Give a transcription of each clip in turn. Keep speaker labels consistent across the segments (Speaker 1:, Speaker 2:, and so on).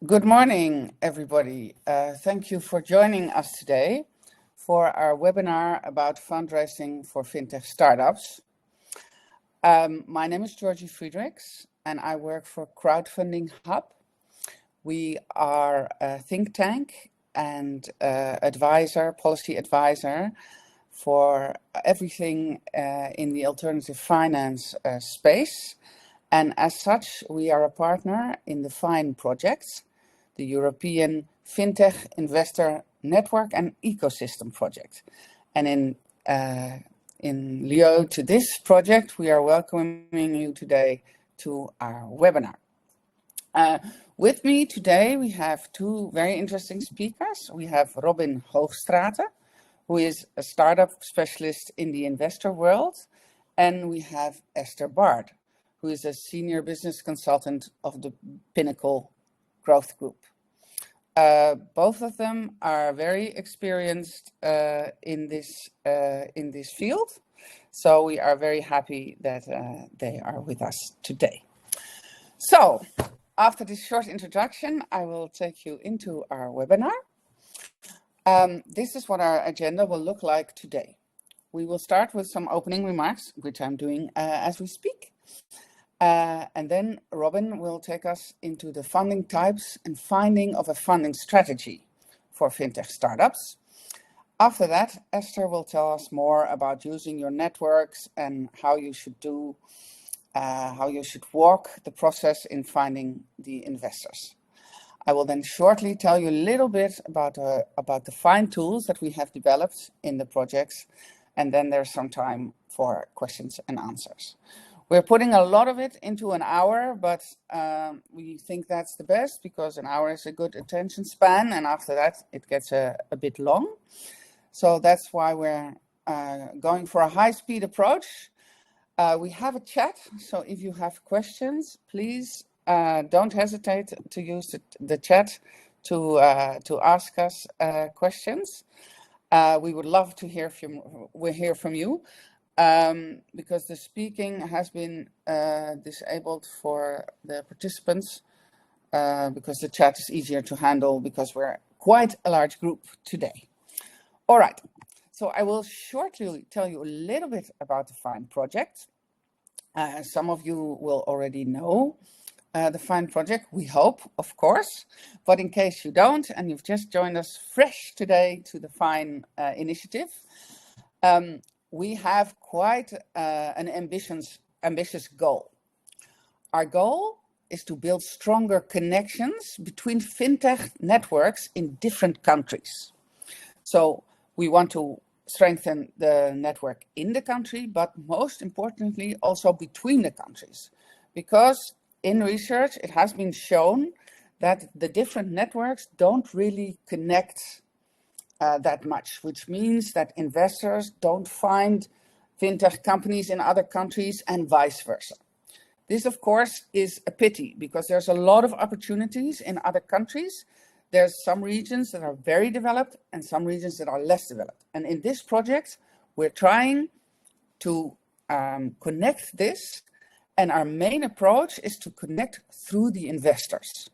Speaker 1: Good morning, everybody. Thank you for joining us today for our webinar about fundraising for fintech startups. My name is Georgie Friedrichs, and I work for Crowdfunding Hub. We are a think tank and policy advisor for everything in the alternative finance space. And as such, we are a partner in the FINE project, the European Fintech Investor Network and Ecosystem Project. And in lieu to this project, we are welcoming you today to our webinar. With me today, we have two very interesting speakers. We have Robbin Hoogstraten, who is a startup specialist in the investor world. And we have Esther Baird, who is a senior business consultant of the Pinnacle Growth Group. Both of them are very experienced in this field, so we are very happy that they are with us today. So, after this short introduction, I will take you into our webinar. This is what our agenda will look like today. We will start with some opening remarks, which I'm doing as we speak. And then Robbin will take us into the funding types and finding of a funding strategy for fintech startups. After that, Esther will tell us more about using your networks and how you should walk the process in finding the investors. I will then shortly tell you a little bit about the FINE tools that we have developed in the projects, and then there's some time for questions and answers. We're putting a lot of it into an hour, but we think that's the best because an hour is a good attention span, and after that it gets a bit long. So that's why we're going for a high-speed approach. We have a chat, so if you have questions, please don't hesitate to use the chat to ask us questions. We would love to hear from you. Because the speaking has been disabled for the participants because the chat is easier to handle because we're quite a large group today. All right, so I will shortly tell you a little bit about the FINE project. Some of you will already know the FINE project, we hope, of course, but in case you don't and you've just joined us fresh today to the FINE initiative, we have quite an ambitious goal. Our goal is to build stronger connections between fintech networks in different countries. So we want to strengthen the network in the country, but most importantly also between the countries. Because in research it has been shown that the different networks don't really connect that much, which means that investors don't find fintech companies in other countries and vice versa. This, of course, is a pity because there's a lot of opportunities in other countries. There's some regions that are very developed and some regions that are less developed. And in this project, we're trying to connect this, and our main approach is to connect through the investors.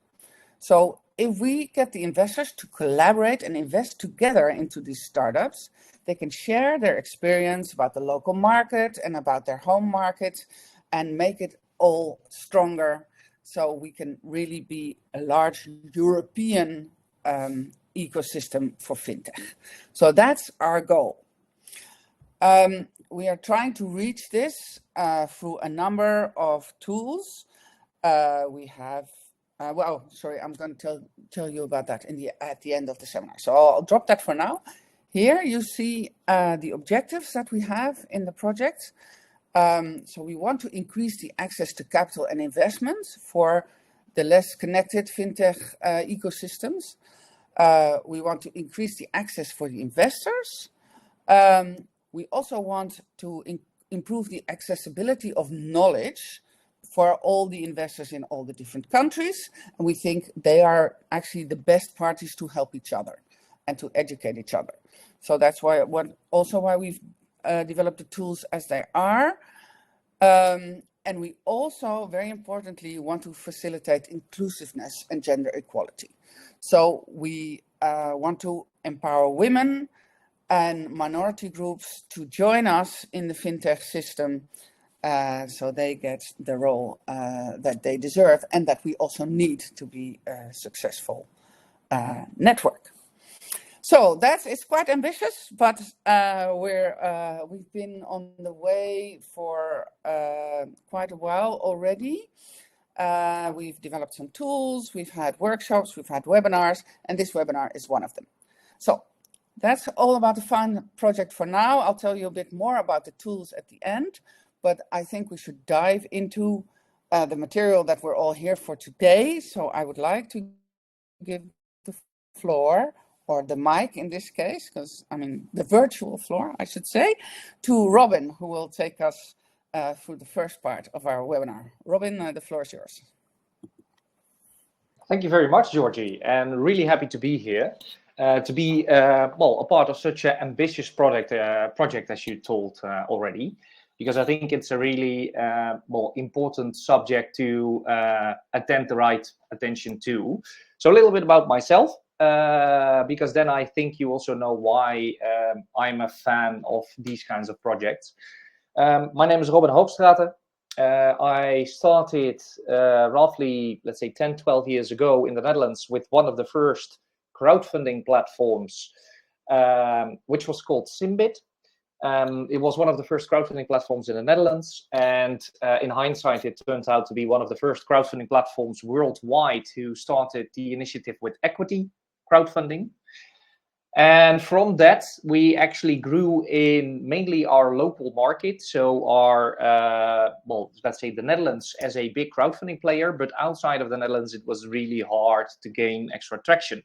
Speaker 1: So if we get the investors to collaborate and invest together into these startups, they can share their experience about the local market and about their home market and make it all stronger so we can really be a large European ecosystem for fintech. So that's our goal. We are trying to reach this through a number of tools. We have I'm going to tell you about that at the end of the seminar. So I'll drop that for now. Here you see the objectives that we have in the project. So we want to increase the access to capital and investments for the less connected fintech ecosystems. We want to increase the access for the investors. We also want to improve the accessibility of knowledge for all the investors in all the different countries. And we think they are actually the best parties to help each other and to educate each other. So that's why we've developed the tools as they are. And we also, very importantly, want to facilitate inclusiveness and gender equality. So we want to empower women and minority groups to join us in the fintech system, so they get the role that they deserve and that we also need to be a successful network. So it's quite ambitious, but we've been on the way for quite a while already. We've developed some tools, we've had workshops, we've had webinars, and this webinar is one of them. So that's all about the Fund project for now. I'll tell you a bit more about the tools at the end, but I think we should dive into the material that we're all here for today. So I would like to give the floor, or the mic in this case, because I mean the virtual floor, I should say, to Robbin, who will take us through the first part of our webinar. Robbin, the floor is yours.
Speaker 2: Thank you very much, Georgie, and really happy to be here. To be a part of such an ambitious project as you told already, because I think it's a really important subject to attend the right attention to. So a little bit about myself, because then I think you also know why I'm a fan of these kinds of projects. My name is Robbin Hoogstraten. I started roughly, let's say, 10, 12 years ago in the Netherlands with one of the first crowdfunding platforms, which was called Simbit. It was one of the first crowdfunding platforms in the Netherlands, and in hindsight, it turned out to be one of the first crowdfunding platforms worldwide who started the initiative with equity crowdfunding. And from that, we actually grew in mainly our local market. So our, let's say the Netherlands as a big crowdfunding player, but outside of the Netherlands, it was really hard to gain extra traction.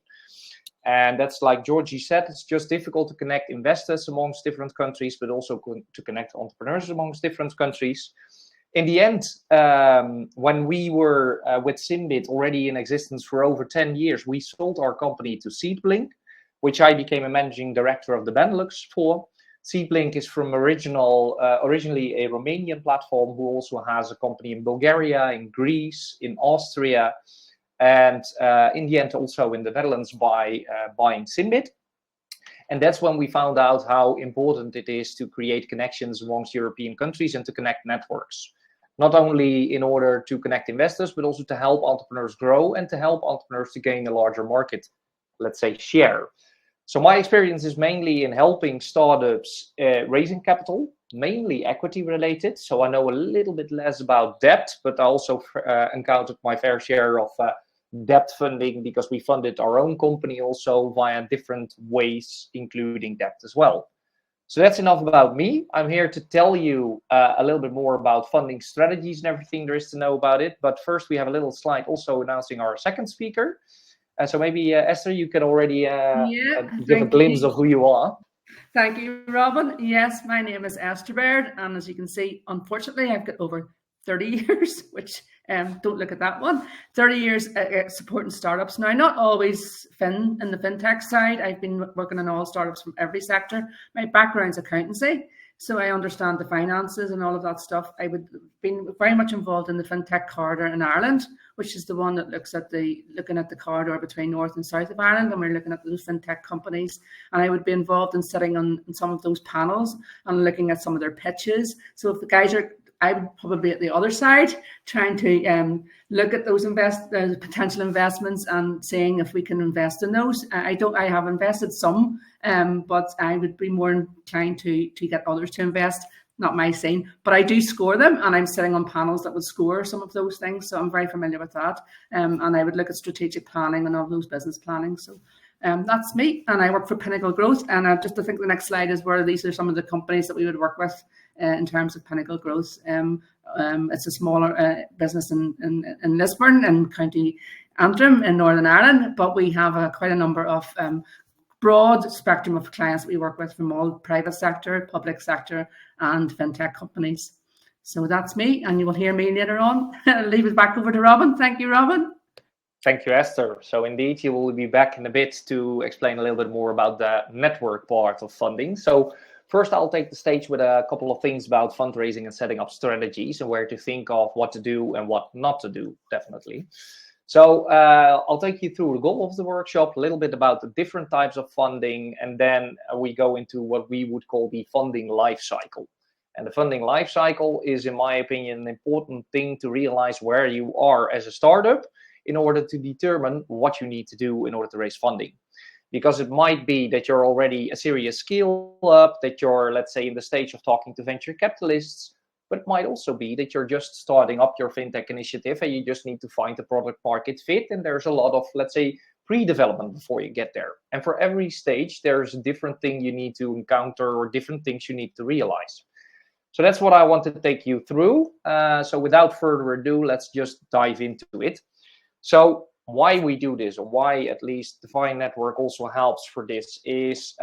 Speaker 2: And that's like Georgie said, it's just difficult to connect investors amongst different countries, but also to connect entrepreneurs amongst different countries. In the end, when we were with Simbit already in existence for over 10 years, we sold our company to Seedblink, which I became a managing director of the Benelux for. Seedblink is from originally a Romanian platform who also has a company in Bulgaria, in Greece, in Austria, and in the end also in the Netherlands by buying Simbit. And that's when we found out how important it is to create connections amongst European countries and to connect networks. Not only in order to connect investors, but also to help entrepreneurs grow and to help entrepreneurs to gain a larger market, let's say, share. So my experience is mainly in helping startups raising capital, mainly equity related. So I know a little bit less about debt, but I also encountered my fair share of debt funding because we funded our own company also via different ways, including debt as well. So that's enough about me. I'm here to tell you a little bit more about funding strategies and everything there is to know about it. But first, we have a little slide also announcing our second speaker. So maybe, Esther, you can already give a glimpse of who you are.
Speaker 3: Thank you, Robbin. Yes, my name is Esther Baird, and as you can see, unfortunately, I've got over 30 years, which don't look at that one, 30 years supporting startups. Now, not always in the fintech side. I've been working on all startups from every sector. My background's accountancy, so I understand the finances and all of that stuff. I would been very much involved in the fintech corridor in Ireland, which is the one that looking at the corridor between North and South of Ireland, and we're looking at those fintech companies. And I would be involved in sitting on some of those panels and looking at some of their pitches. So if the guys are, I would probably be at the other side, trying to look at those potential investments and seeing if we can invest in those. I have invested some, but I would be more inclined to get others to invest. Not my scene, but I do score them, and I'm sitting on panels that would score some of those things. So I'm very familiar with that. And I would look at strategic planning and all those business planning. So that's me, and I work for Pinnacle Growth. And just to think the next slide is where these are some of the companies that we would work with in terms of Pinnacle Growth. It's a smaller business in Lisburn and County Antrim in Northern Ireland, but we have quite a number of broad spectrum of clients that we work with from all private sector, public sector, and fintech companies. So that's me, and you will hear me later on. I'll leave it back over to Robbin. Thank you, Robbin.
Speaker 2: Thank you, Esther. So indeed, you will be back in a bit to explain a little bit more about the network part of funding. So First, I'll take the stage with a couple of things about fundraising and setting up strategies and where to think of what to do and what not to do, definitely. So I'll take you through the goal of the workshop, a little bit about the different types of funding, and then we go into what we would call the funding life cycle. And the funding life cycle is, in my opinion, an important thing to realize where you are as a startup in order to determine what you need to do in order to raise funding. Because it might be that you're already a serious scale up, that you're, let's say, in the stage of talking to venture capitalists, but it might also be that you're just starting up your fintech initiative and you just need to find the product market fit. And there's a lot of, let's say, pre-development before you get there. And for every stage, there's a different thing you need to encounter or different things you need to realize. So that's what I want to take you through. So without further ado, let's just dive into it. So why we do this, or why at least Define Network also helps for this, is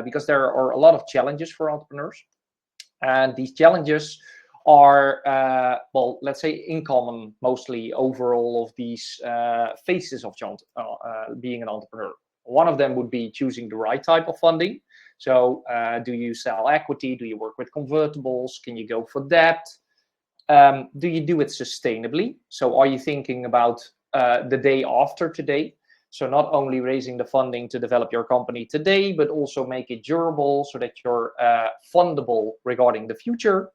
Speaker 2: because there are a lot of challenges for entrepreneurs. And these challenges are, well, let's say in common, mostly over all of these phases of being an entrepreneur. One of them would be choosing the right type of funding. So do you sell equity? Do you work with convertibles? Can you go for debt? Do you do it sustainably? So are you thinking about the day after today? So not only raising the funding to develop your company today, but also make it durable so that you're fundable regarding the future,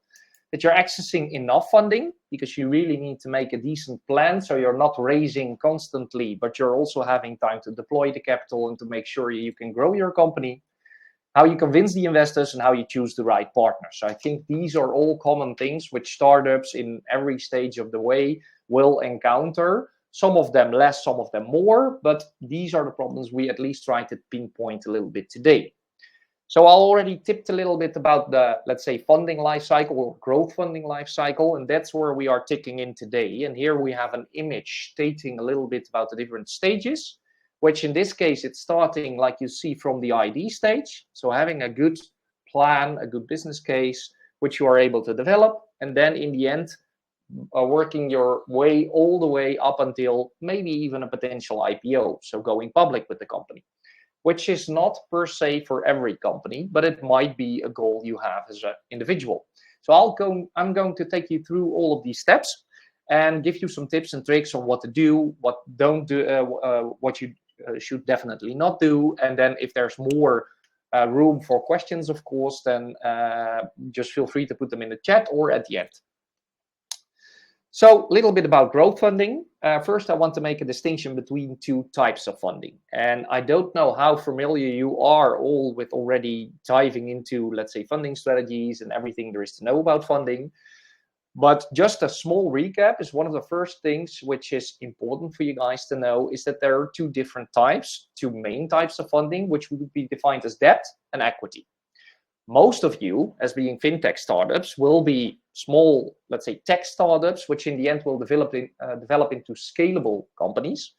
Speaker 2: that you're accessing enough funding, because you really need to make a decent plan so you're not raising constantly, but you're also having time to deploy the capital and to make sure you can grow your company, how you convince the investors, and how you choose the right partners. So I think these are all common things which startups in every stage of the way will encounter. Some of them less, some of them more, but these are the problems we at least try to pinpoint a little bit today. So I already tipped a little bit about the, let's say, funding life cycle or growth funding life cycle, and that's where we are ticking in today. And here we have an image stating a little bit about the different stages, which in this case, it's starting, like you see, from the ID stage. So having a good plan, a good business case, which you are able to develop, and then in the end, working your way all the way up until maybe even a potential IPO, so going public with the company, which is not per se for every company, but it might be a goal you have as an individual. So I'm going to take you through all of these steps and give you some tips and tricks on what to do, what don't do, what you should definitely not do. And then if there's more room for questions, of course, then just feel free to put them in the chat or at the end. So a little bit about growth funding. First, I want to make a distinction between two types of funding. And I don't know how familiar you are all with already diving into, let's say, funding strategies and everything there is to know about funding. But just a small recap is one of the first things which is important for you guys to know is that there are two different types, two main types of funding, which would be defined as debt and equity. Most of you, as being fintech startups, will be small, let's say, tech startups, which in the end will develop into scalable companies,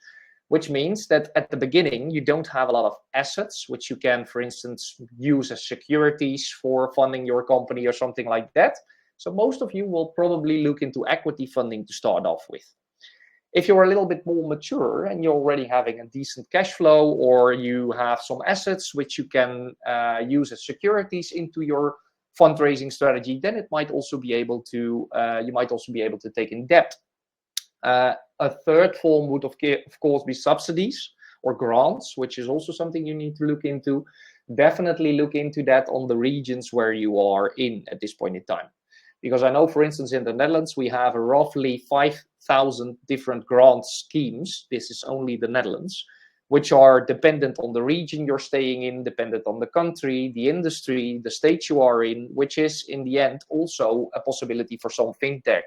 Speaker 2: which means that at the beginning, you don't have a lot of assets, which you can, for instance, use as securities for funding your company or something like that. So most of you will probably look into equity funding to start off with. If you're a little bit more mature and you're already having a decent cash flow, or you have some assets which you can use as securities into your fundraising strategy, then it might also be able to you might also be able to take in debt. A third form would of course be subsidies or grants, which is also something you need to look into. Definitely look into that on the regions where you are in at this point in time. Because I know, for instance, in the Netherlands, we have roughly 5,000 different grant schemes. This is only the Netherlands, which are dependent on the region you're staying in, dependent on the country, the industry, the state you are in, which is in the end also a possibility for some fintech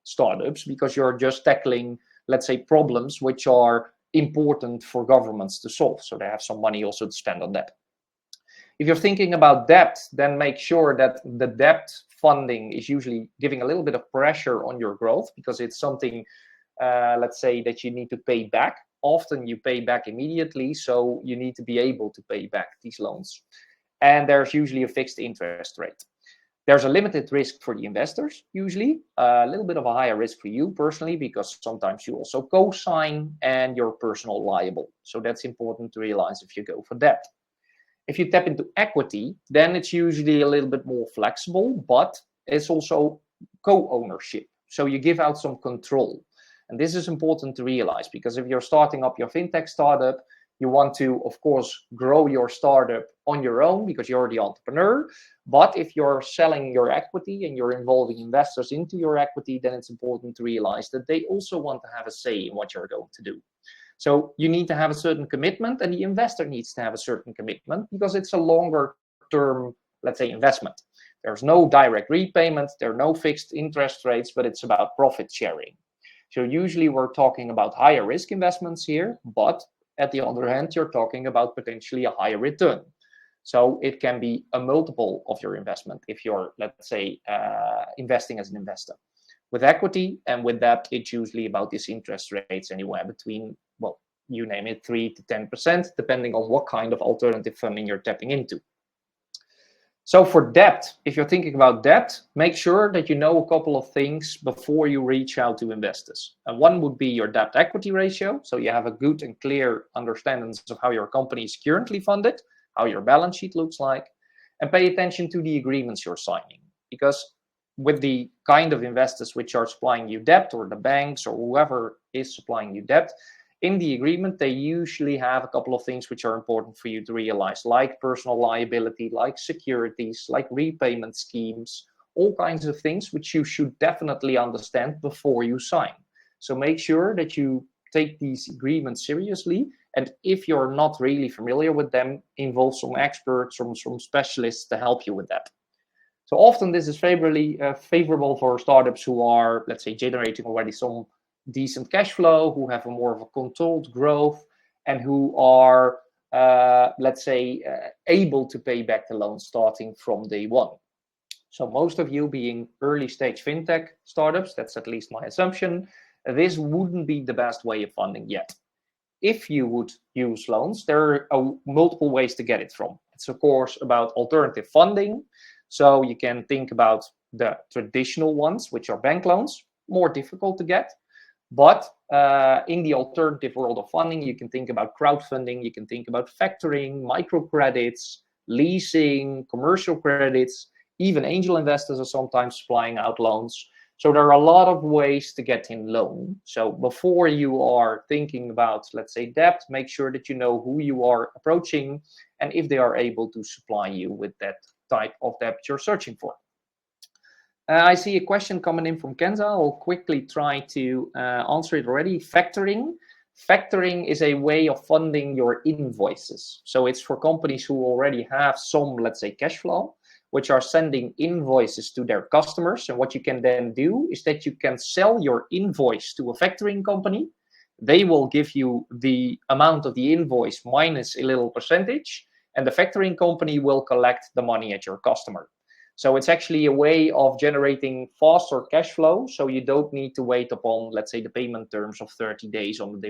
Speaker 2: startups, because you're just tackling, let's say, problems which are important for governments to solve. So they have some money also to spend on that. If you're thinking about debt, then make sure that the debt funding is usually giving a little bit of pressure on your growth, because it's something, let's say, that you need to pay back. Often you pay back immediately, so you need to be able to pay back these loans. And there's usually a fixed interest rate. There's a limited risk for the investors, usually. A little bit of a higher risk for you personally, because sometimes you also co-sign and you're personal liable. So that's important to realize if you go for debt. If you tap into equity, then it's usually a little bit more flexible, but it's also co-ownership. So you give out some control. And this is important to realize, because if you're starting up your fintech startup, you want to, of course, grow your startup on your own because you're the entrepreneur. But if you're selling your equity and you're involving investors into your equity, then it's important to realize that they also want to have a say in what you're going to do. So you need to have a certain commitment, and the investor needs to have a certain commitment, because it's a longer term, let's say, investment. There's no direct repayment, there are no fixed interest rates, but it's about profit sharing. So usually we're talking about higher risk investments here, but at the other hand, you're talking about potentially a higher return. So it can be a multiple of your investment if you're, let's say, investing as an investor. With equity and with debt, it's usually about these interest rates anywhere between, well, you name it, 3 to 10%, depending on what kind of alternative funding you're tapping into. So for debt, if you're thinking about debt, make sure that you know a couple of things before you reach out to investors. And one would be your debt equity ratio. So you have a good and clear understanding of how your company is currently funded, how your balance sheet looks like, and pay attention to the agreements you're signing. Because with the kind of investors which are supplying you debt, or the banks or whoever is supplying you debt, in the agreement, they usually have a couple of things which are important for you to realize, like personal liability, like securities, like repayment schemes, all kinds of things which you should definitely understand before you sign. So make sure that you take these agreements seriously. And if you're not really familiar with them, involve some experts, some specialists to help you with that. So often this is favorable for startups who are, let's say, generating already some decent cash flow, who have a more of a controlled growth, and who are, let's say, able to pay back the loan starting from day one. So most of you being early stage fintech startups, that's at least my assumption, this wouldn't be the best way of funding yet. If you would use loans, there are multiple ways to get it from. It's of course about alternative funding. So you can think about the traditional ones, which are bank loans, more difficult to get. But in the alternative world of funding, you can think about crowdfunding, you can think about factoring, microcredits, leasing, commercial credits, even angel investors are sometimes supplying out loans. So there are a lot of ways to get in loan. So before you are thinking about, let's say, debt, make sure that you know who you are approaching and if they are able to supply you with that type of debt you're searching for. I see a question coming in from Kenza. I'll quickly try to answer it already. Factoring. Factoring is a way of funding your invoices. So it's for companies who already have some, let's say, cash flow, which are sending invoices to their customers. And what you can then do is that you can sell your invoice to a factoring company. They will give you the amount of the invoice minus a little percentage, and the factoring company will collect the money at your customer. So it's actually a way of generating faster cash flow. So you don't need to wait upon, let's say, the payment terms of 30 days on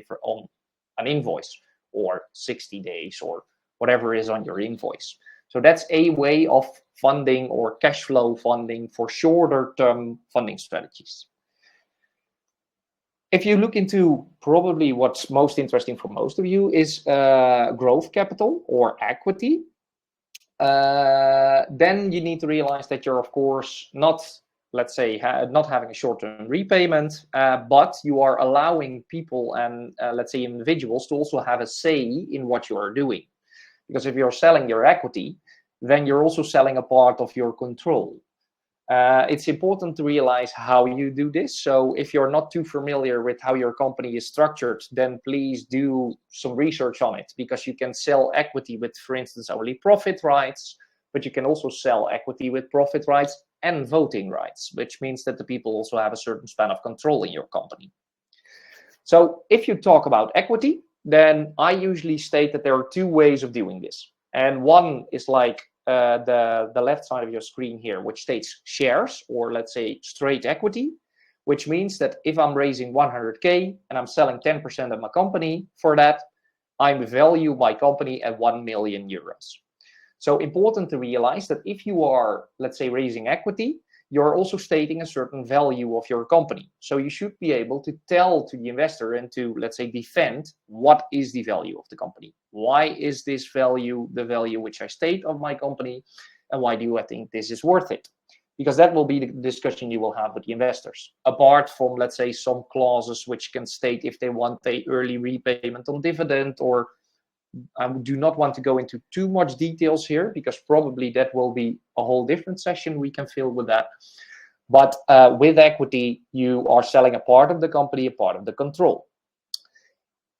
Speaker 2: an invoice, or 60 days, or whatever is on your invoice. So that's a way of funding or cash flow funding for shorter term funding strategies. If you look into probably what's most interesting for most of you is growth capital or equity. Then you need to realize that you're, of course, not, let's say, not having a short-term repayment, but you are allowing people and, let's say, individuals to also have a say in what you are doing. Because if you're selling your equity, then you're also selling a part of your control. It's important to realize how you do this. So if you're not too familiar with how your company is structured, then please do some research on it, because you can sell equity with, for instance, only profit rights, but you can also sell equity with profit rights and voting rights, which means that the people also have a certain span of control in your company. So if you talk about equity, then I usually state that there are two ways of doing this. And one is like the left side of your screen here, which states shares, or let's say straight equity, which means that if I'm raising 100K and I'm selling 10% of my company for that, I value my company at 1 million euros. So important to realize that if you are, let's say, raising equity, you're also stating a certain value of your company. So you should be able to tell to the investor and to, let's say, defend what is the value of the company. Why is this value the value which I state of my company? And why do I think this is worth it? Because that will be the discussion you will have with the investors. Apart from, let's say, some clauses which can state if they want a early repayment on dividend, or I do not want to go into too much details here, because probably that will be a whole different session we can fill with that. But with equity, you are selling a part of the company, a part of the control.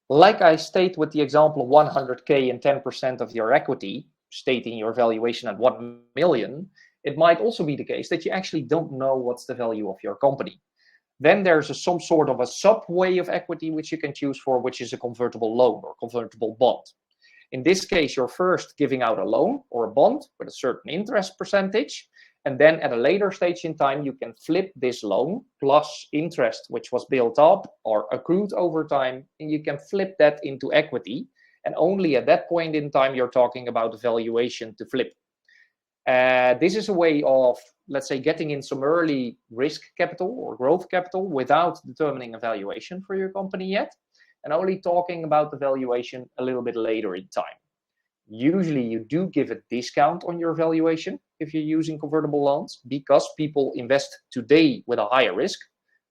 Speaker 2: Like I state with the example of 100K and 10% of your equity, stating your valuation at 1 million, it might also be the case that you actually don't know what's the value of your company. Then there's some sort of a sub-way of equity which you can choose for, which is a convertible loan or convertible bond. In this case, you're first giving out a loan or a bond with a certain interest percentage, and then at a later stage in time, you can flip this loan plus interest which was built up or accrued over time, and you can flip that into equity. And only at that point in time, you're talking about the valuation to flip. This is a way of, let's say, getting in some early risk capital or growth capital without determining a valuation for your company yet, and only talking about the valuation a little bit later in time. Usually you do give a discount on your valuation if you're using convertible loans, because people invest today with a higher risk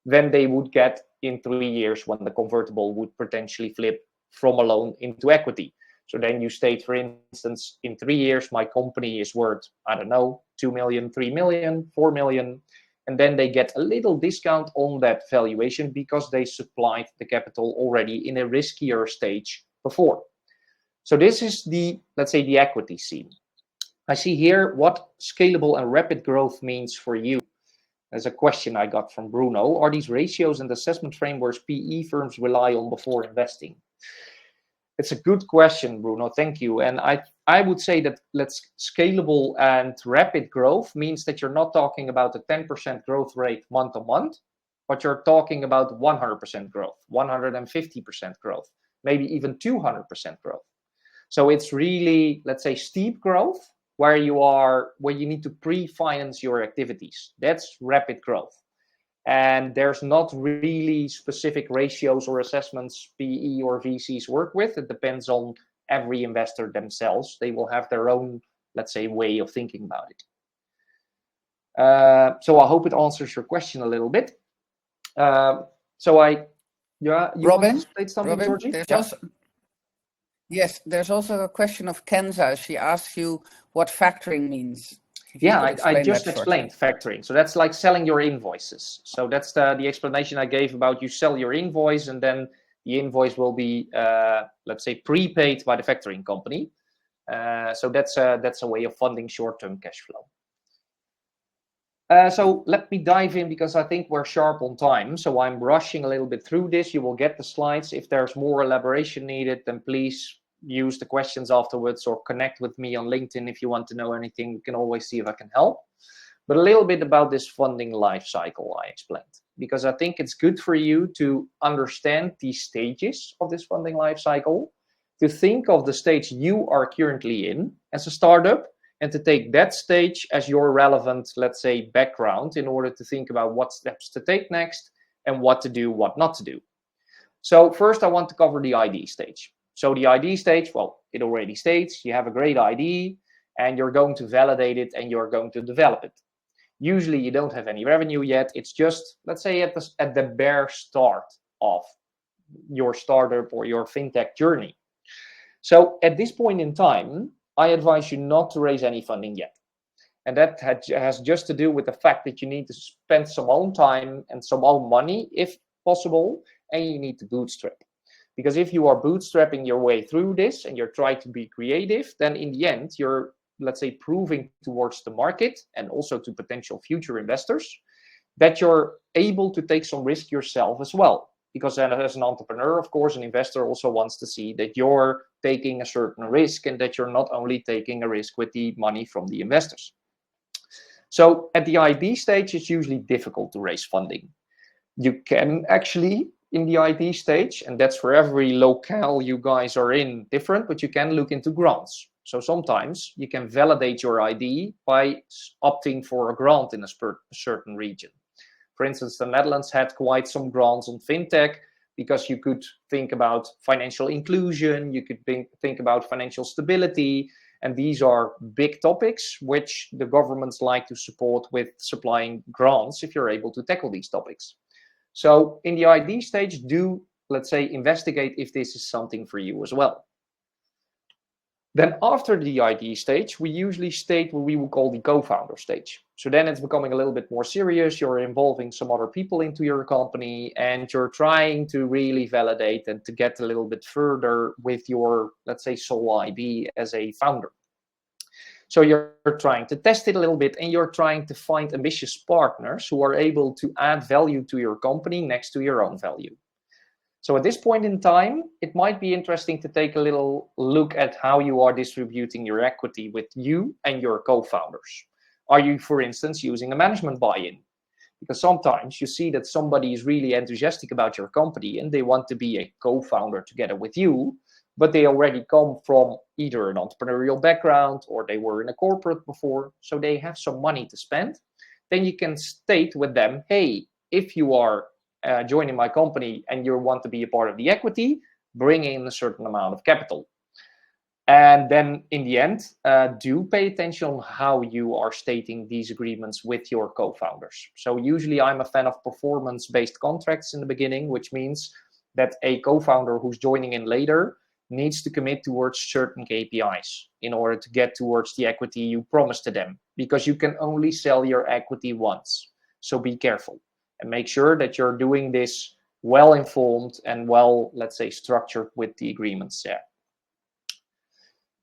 Speaker 2: than they would get in 3 years when the convertible would potentially flip from a loan into equity. So then you state, for instance, in 3 years, my company is worth, I don't know, 2 million, 3 million, 4 million. And then they get a little discount on that valuation because they supplied the capital already in a riskier stage before. So this is the, let's say, the equity scene. I see here what scalable and rapid growth means for you. There's a question I got from Bruno. Are these ratios and assessment frameworks PE firms rely on before investing? It's a good question, Bruno. Thank you. And I would say that scalable and rapid growth means that you're not talking about a 10% growth rate month on month, but you're talking about 100% growth, 150% growth, maybe even 200% growth. So it's really, let's say, steep growth where you need to pre-finance your activities. That's rapid growth. And there's not really specific ratios or assessments PE or VCs work with. It depends on every investor themselves. They will have their own, let's say, way of thinking about it. So I hope it answers your question a little bit. You
Speaker 1: Robbin,
Speaker 2: want to state something,
Speaker 1: Robbin,
Speaker 2: Georgie?
Speaker 1: there's also a question of Kenza. She asks you what factoring means.
Speaker 2: Yeah, I just explained factoring. So that's like selling your invoices. So that's the explanation I gave about you sell your invoice, and then the invoice will be, let's say, prepaid by the factoring company. So that's a way of funding short-term cash flow. So let me dive in, because I think we're sharp on time. So I'm rushing a little bit through this. You will get the slides. If there's more elaboration needed, then please use the questions afterwards, or connect with me on LinkedIn if you want to know anything. We can always see if I can help. But a little bit about this funding life cycle I explained, because I think it's good for you to understand the stages of this funding life cycle, to think of the stage you are currently in as a startup, and to take that stage as your relevant, let's say, background in order to think about what steps to take next and what to do, what not to do. So first I want to cover the ID stage. So the ID stage, well, it already states you have a great ID and you're going to validate it and you're going to develop it. Usually you don't have any revenue yet. It's just, let's say, at the bare start of your startup or your fintech journey. So at this point in time, I advise you not to raise any funding yet. And that has just to do with the fact that you need to spend some own time and some own money, if possible, and you need to bootstrap. Because if you are bootstrapping your way through this and you're trying to be creative, then in the end, you're, let's say, proving towards the market and also to potential future investors that you're able to take some risk yourself as well. Because as an entrepreneur, of course, an investor also wants to see that you're taking a certain risk and that you're not only taking a risk with the money from the investors. So at the ID stage, it's usually difficult to raise funding. You can actually in the ID stage, and that's for every locale you guys are in different, but you can look into grants. So sometimes you can validate your ID by opting for a grant in a certain region. For instance, the Netherlands had quite some grants on fintech because you could think about financial inclusion, you could think about financial stability, and these are big topics which the governments like to support with supplying grants if you're able to tackle these topics. So in the ID stage, do, let's say, investigate if this is something for you as well. Then after the ID stage, we usually state what we would call the co-founder stage. So then it's becoming a little bit more serious. You're involving some other people into your company and you're trying to really validate and to get a little bit further with your, let's say, sole ID as a founder. So you're trying to test it a little bit and you're trying to find ambitious partners who are able to add value to your company next to your own value. So at this point in time, it might be interesting to take a little look at how you are distributing your equity with you and your co-founders. Are you, for instance, using a management buy-in? Because sometimes you see that somebody is really enthusiastic about your company and they want to be a co-founder together with you, but they already come from either an entrepreneurial background or they were in a corporate before, so they have some money to spend. Then you can state with them, hey, if you are joining my company and you want to be a part of the equity, bring in a certain amount of capital. And then in the end, do pay attention on how you are stating these agreements with your co-founders. So usually I'm a fan of performance-based contracts in the beginning, which means that a co-founder who's joining in later needs to commit towards certain KPIs in order to get towards the equity you promised to them, because you can only sell your equity once. So be careful. And make sure that you're doing this well informed and well, let's say, structured with the agreements there.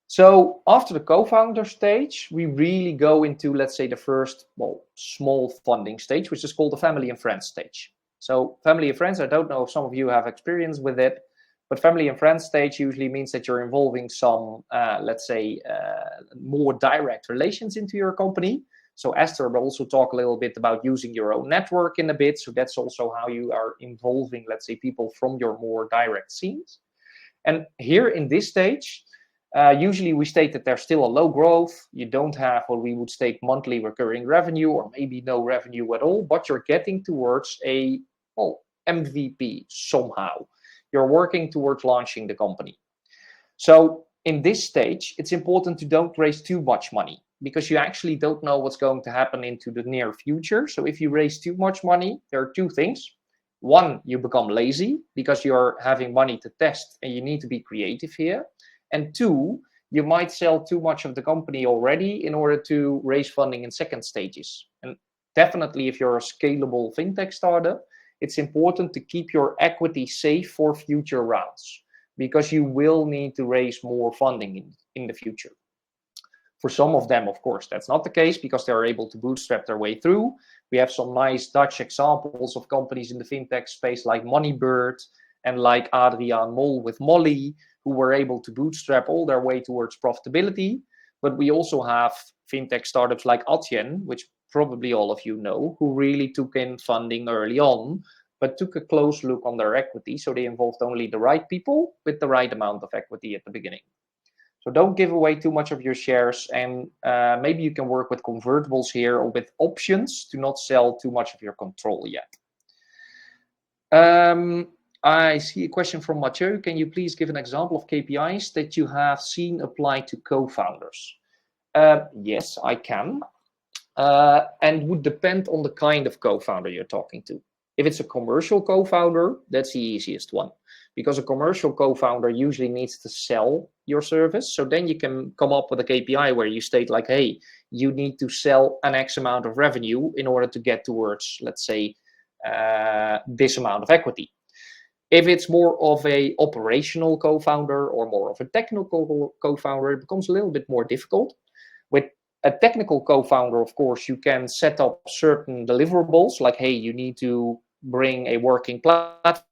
Speaker 2: So after the co-founder stage, we really go into, let's say, the first, small funding stage, which is called the family and friends stage. So family and friends, I don't know if some of you have experience with it, but family and friends stage usually means that you're involving some, let's say, more direct relations into your company. So Esther will also talk a little bit about using your own network in a bit. So that's also how you are involving, let's say, people from your more direct scenes. And here in this stage, usually we state that there's still a low growth. You don't have what we would state monthly recurring revenue or maybe no revenue at all, but you're getting towards a MVP somehow. You're working towards launching the company. So in this stage, it's important to don't raise too much money because you actually don't know what's going to happen into the near future. So if you raise too much money, there are two things. One, you become lazy because you're having money to test and you need to be creative here. And two, you might sell too much of the company already in order to raise funding in second stages. And definitely if you're a scalable fintech startup, it's important to keep your equity safe for future rounds because you will need to raise more funding in the future. For some of them, of course, that's not the case because they're able to bootstrap their way through. We have some nice Dutch examples of companies in the fintech space like Baird and like Adriaan Mol with Molly, who were able to bootstrap all their way towards profitability. But we also have fintech startups like Adyen, which probably all of you know, who really took in funding early on, but took a close look on their equity. So they involved only the right people with the right amount of equity at the beginning. So don't give away too much of your shares, and maybe you can work with convertibles here or with options to not sell too much of your control yet. I see a question from Mathieu. Can you please give an example of KPIs that you have seen applied to co-founders? Yes, I can. And would depend on the kind of co-founder you're talking to. If it's a commercial co-founder, that's the easiest one. Because a commercial co-founder usually needs to sell your service. So then you can come up with a KPI where you state like, hey, you need to sell an X amount of revenue in order to get towards, let's say, this amount of equity. If it's more of a operational co-founder or more of a technical co-founder, it becomes a little bit more difficult. With a technical co-founder, of course, you can set up certain deliverables like, hey, you need to bring a working platform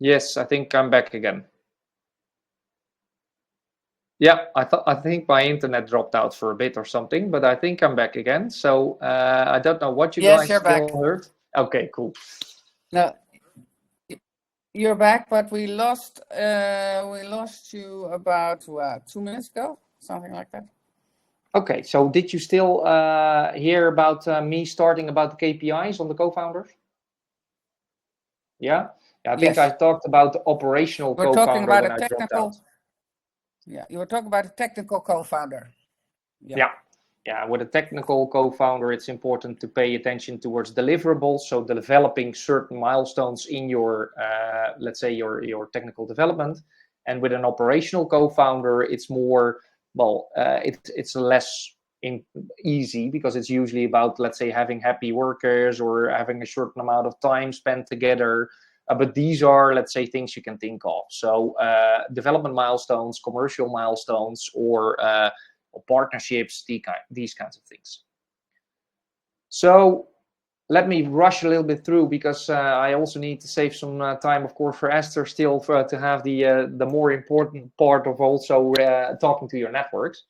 Speaker 2: Yes, I think I'm back again. Yeah, I think my internet dropped out for a bit or something, but I think I'm back again. So I don't know what you
Speaker 1: Yes,
Speaker 2: guys
Speaker 1: you're
Speaker 2: still
Speaker 1: back.
Speaker 2: heard. Okay, cool.
Speaker 1: No, you're back, but we lost you about 2 minutes ago, something like that.
Speaker 2: Okay, so did you still hear about me starting about the KPIs on the co-founders? Yeah, I think I
Speaker 1: Yes.
Speaker 2: talked about the operational
Speaker 1: We're talking
Speaker 2: co-founder
Speaker 1: about
Speaker 2: when
Speaker 1: a
Speaker 2: I dropped
Speaker 1: technical.
Speaker 2: out.
Speaker 1: Yeah, you were talking about a technical co-founder.
Speaker 2: Yeah. With a technical co-founder, it's important to pay attention towards deliverables. So developing certain milestones in your, let's say, your technical development. And with an operational co-founder, it's more, well, it's less easy because it's usually about, let's say, having happy workers or having a certain amount of time spent together. But these are, let's say, things you can think of. So development milestones, commercial milestones, or partnerships, these kinds of things. So let me rush a little bit through because I also need to save some time, of course, for Esther still to have the more important part of also talking to your networks.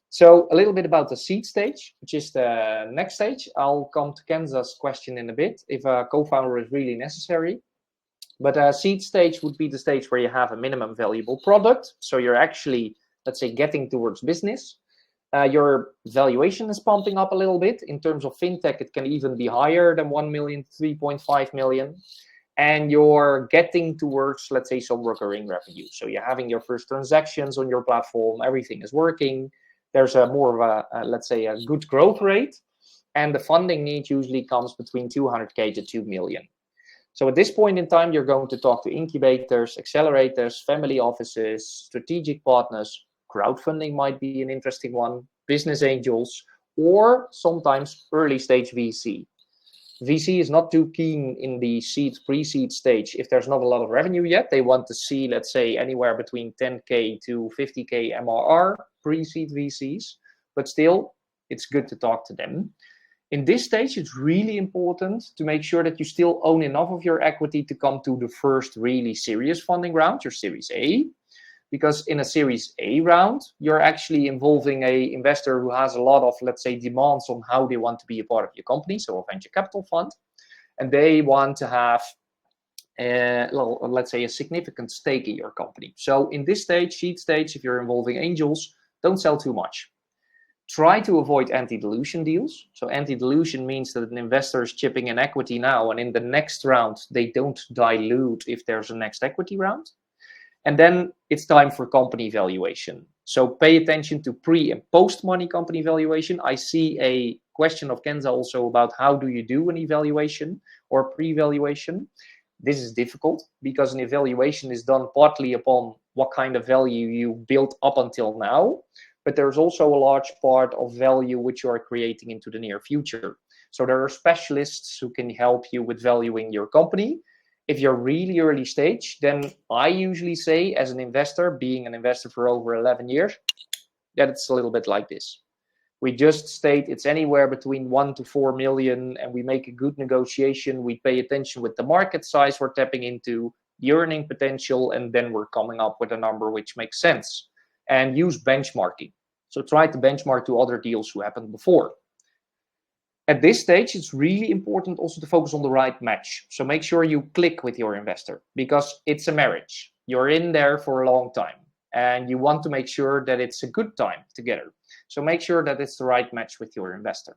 Speaker 2: So a little bit about the seed stage, which is the next stage. I'll come to Kenza's question in a bit, if a co-founder is really necessary. But seed stage would be the stage where you have a minimum valuable product. So you're actually, let's say, getting towards business. Your valuation is pumping up a little bit. In terms of fintech, it can even be higher than 1 million, 3.5 million. And you're getting towards, let's say, some recurring revenue. So you're having your first transactions on your platform. Everything is working. There's a more of a let's say, a good growth rate. And the funding need usually comes between 200K to 2 million. So at this point in time, you're going to talk to incubators, accelerators, family offices, strategic partners. Crowdfunding might be an interesting one, business angels, or sometimes early stage VC. VC is not too keen in the seed, pre-seed stage if there's not a lot of revenue yet. They want to see, let's say, anywhere between 10K to 50K MRR, pre-seed VCs. But still, it's good to talk to them. In this stage, it's really important to make sure that you still own enough of your equity to come to the first really serious funding round, your Series A. Because in a Series A round, you're actually involving an investor who has a lot of, let's say, demands on how they want to be a part of your company, so a venture capital fund. And they want to have, let's say, a significant stake in your company. So in this stage, seed stage, if you're involving angels, don't sell too much. Try to avoid anti-dilution deals. So anti-dilution means that an investor is chipping in equity now, and in the next round, they don't dilute if there's a next equity round. And then it's time for company valuation. So pay attention to pre and post-money company valuation. I see a question of Kenza also about how do you do an evaluation or pre-valuation. This is difficult because an evaluation is done partly upon what kind of value you built up until now, but there's also a large part of value which you are creating into the near future. So there are specialists who can help you with valuing your company. If you're really early stage, then I usually say as an investor, being an investor for over 11 years, that it's a little bit like this. We just state it's anywhere between 1 to 4 million, and we make a good negotiation. We pay attention with the market size we're tapping into, the earning potential, and then we're coming up with a number which makes sense. And use benchmarking. So try to benchmark to other deals who happened before. At this stage, it's really important also to focus on the right match. So make sure you click with your investor because it's a marriage. You're in there for a long time and you want to make sure that it's a good time together. So make sure that it's the right match with your investor.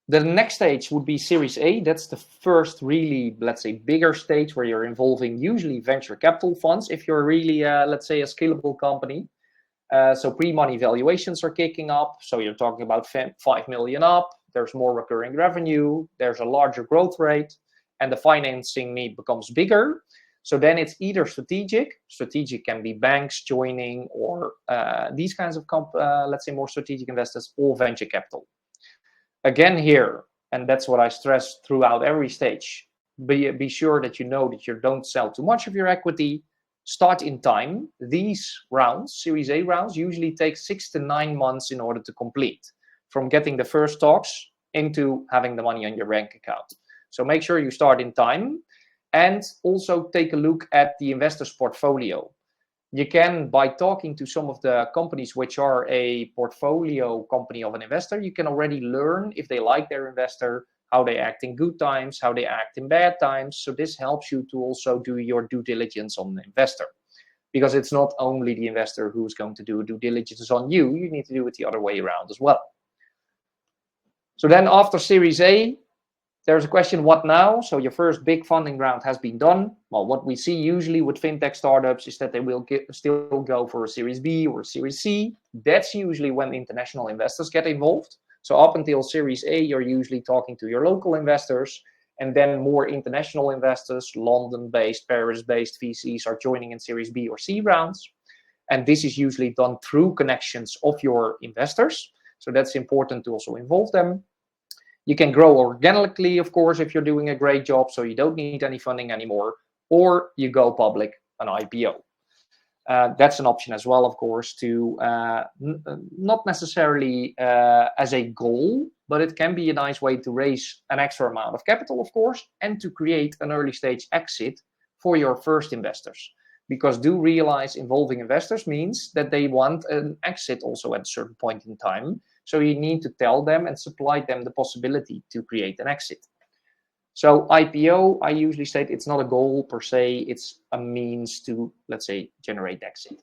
Speaker 2: The next stage would be Series A. That's the first really, let's say, bigger stage where you're involving usually venture capital funds if you're really, let's say, a scalable company. So pre-money valuations are kicking up. So you're talking about 5 million up. There's more recurring revenue. There's a larger growth rate. And the financing need becomes bigger. So then it's either strategic. Strategic can be banks joining or these kinds of, let's say, more strategic investors or venture capital. Again here, and that's what I stress throughout every stage, be sure that you know that you don't sell too much of your equity. Start in time. These rounds, Series A rounds, usually take 6 to 9 months in order to complete, from getting the first talks into having the money on your bank account. So make sure you start in time, and also take a look at the investor's portfolio. You can, by talking to some of the companies which are a portfolio company of an investor, you can already learn if they like their investor, how they act in good times, how they act in bad times. So this helps you to also do your due diligence on the investor. Because it's not only the investor who's going to do due diligence on you, you need to do it the other way around as well. So then after Series A, there's a question, what now? So your first big funding round has been done. Well, what we see usually with fintech startups is that they will still go for a Series B or a Series C. That's usually when international investors get involved. So up until Series A, you're usually talking to your local investors, and then more international investors, London-based, Paris-based VCs are joining in Series B or C rounds. And this is usually done through connections of your investors. So that's important to also involve them. You can grow organically, of course, if you're doing a great job, so you don't need any funding anymore, or you go public, an IPO. That's an option as well, of course, to not necessarily as a goal, but it can be a nice way to raise an extra amount of capital, of course, and to create an early stage exit for your first investors. Because do realize involving investors means that they want an exit also at a certain point in time. So you need to tell them and supply them the possibility to create an exit. So IPO, I usually state it's not a goal per se, it's a means to, let's say, generate exit.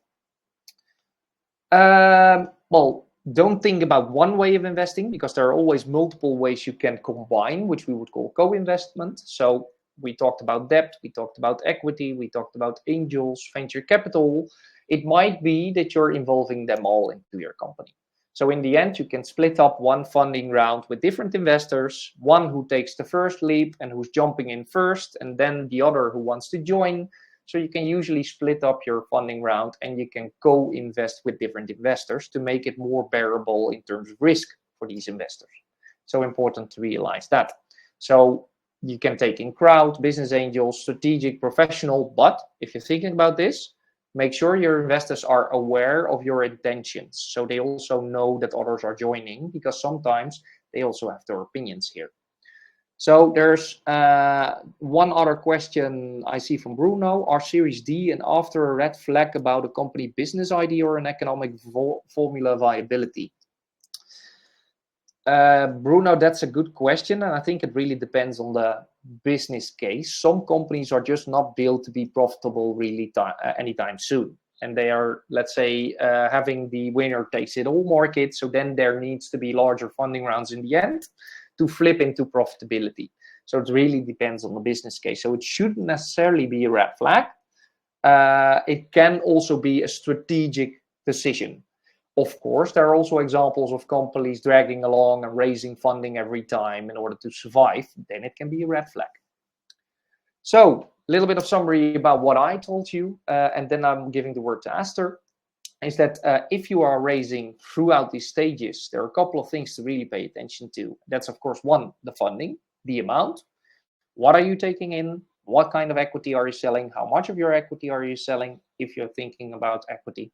Speaker 2: Well, don't think about one way of investing, because there are always multiple ways you can combine, which we would call co-investment. So we talked about debt, we talked about equity, we talked about angels, venture capital. It might be that you're involving them all into your company. So in the end, you can split up one funding round with different investors, one who takes the first leap and who's jumping in first, and then the other who wants to join. So you can usually split up your funding round, and you can co-invest with different investors to make it more bearable in terms of risk for these investors. So important to realize that. So you can take in crowd, business angels, strategic, professional, but if you're thinking about this, make sure your investors are aware of your intentions, so they also know that others are joining, because sometimes they also have their opinions here. So there's one other question I see from Bruno. Are Series D and after a red flag about a company business idea or an economic formula viability? Bruno, that's a good question, and I think it really depends on the business case. Some companies are just not built to be profitable really anytime soon, and they are, let's say, having the winner takes it all market. So then there needs to be larger funding rounds in the end to flip into profitability. So it really depends on the business case. So it shouldn't necessarily be a red flag. It can also be a strategic decision. Of course, there are also examples of companies dragging along and raising funding every time in order to survive. Then it can be a red flag. So a little bit of summary about what I told you, and then I'm giving the word to Esther, is that if you are raising throughout these stages, there are a couple of things to really pay attention to. That's, of course, one, the funding, the amount. What are you taking in? What kind of equity are you selling? How much of your equity are you selling if you're thinking about equity?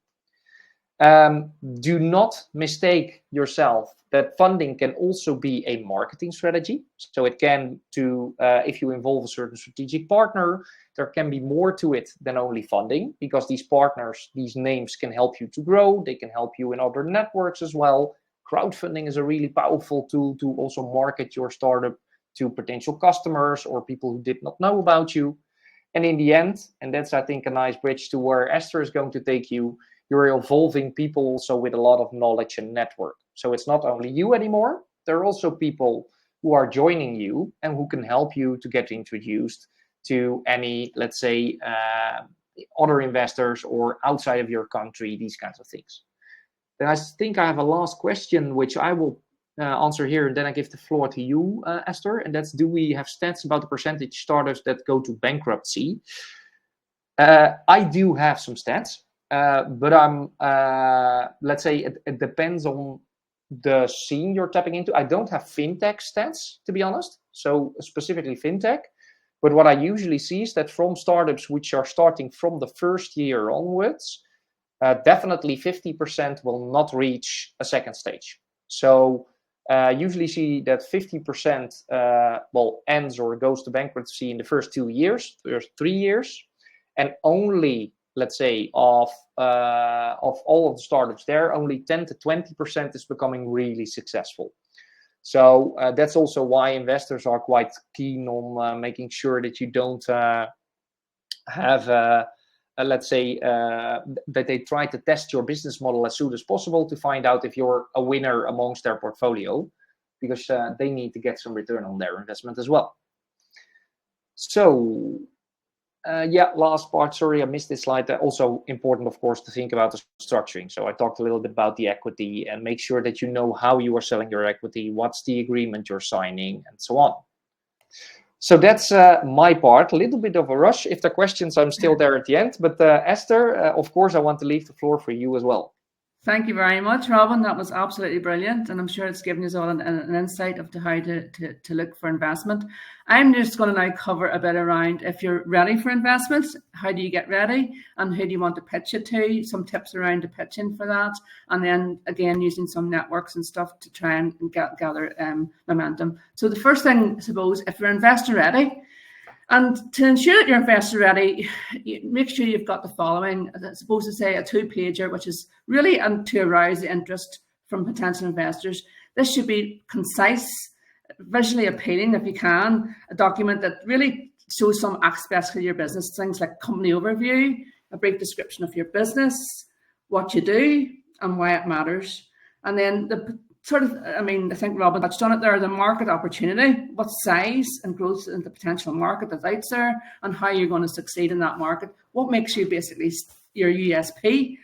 Speaker 2: Do not mistake yourself that funding can also be a marketing strategy. So it can, if you involve a certain strategic partner, there can be more to it than only funding, because these partners, these names can help you to grow. They can help you in other networks as well. Crowdfunding is a really powerful tool to also market your startup to potential customers or people who did not know about you. And in the end, and that's, I think, a nice bridge to where Esther is going to take you, you're involving people also with a lot of knowledge and network. So it's not only you anymore. There are also people who are joining you and who can help you to get introduced to any, let's say, other investors or outside of your country, these kinds of things. Then I think I have a last question, which I will answer here, and then I give the floor to you, Esther. And that's, do we have stats about the percentage startups that go to bankruptcy? I do have some stats. But let's say it depends on the scene you're tapping into. I don't have fintech stats, to be honest, so specifically fintech. But what I usually see is that from startups which are starting from the first year onwards, definitely 50% will not reach a second stage. So usually see that 50% ends or goes to bankruptcy in the first 2 years, first 3 years, and only, let's say, of all of the startups there, only 10 to 20% is becoming really successful. So that's also why investors are quite keen on making sure that you don't have, let's say, that they try to test your business model as soon as possible to find out if you're a winner amongst their portfolio, because they need to get some return on their investment as well. So yeah, last part, sorry, I missed this slide. Also important, of course, to think about the structuring. So I talked a little bit about the equity, and make sure that you know how you are selling your equity, what's the agreement you're signing, and so on. So that's my part. A little bit of a rush. If there are questions, I'm still there at the end. But Esther, of course, I want to leave the floor for you as well.
Speaker 3: Thank you very much, Robin. That was absolutely brilliant. And I'm sure it's given us all an insight of how to look for investment. I'm just going to now cover a bit around if you're ready for investments, how do you get ready and who do you want to pitch it to, some tips around the pitching for that. And then again, using some networks and stuff to try and gather momentum. So the first thing, I suppose, if you're investor ready, and to ensure that you're investor ready, make sure you've got the following, I suppose to say a 2-pager, which is really to arouse the interest from potential investors. This should be concise, visually appealing if you can, a document that really shows some aspects of your business, things like company overview, a brief description of your business, what you do and why it matters. And then the sort of, I mean, I think Robbin touched on it there, the market opportunity, what size and growth in the potential market that's out there and how you're going to succeed in that market. What makes you basically your USP,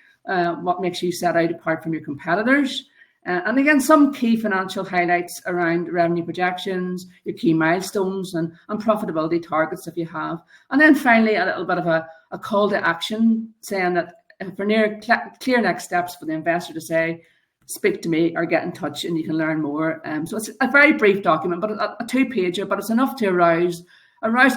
Speaker 3: what makes you set out apart from your competitors. And again, some key financial highlights around revenue projections, your key milestones and profitability targets if you have. And then finally, a little bit of a call to action saying that for clear next steps for the investor to say, speak to me or get in touch and you can learn more. So it's a very brief document, but a 2-pager, but it's enough to arouse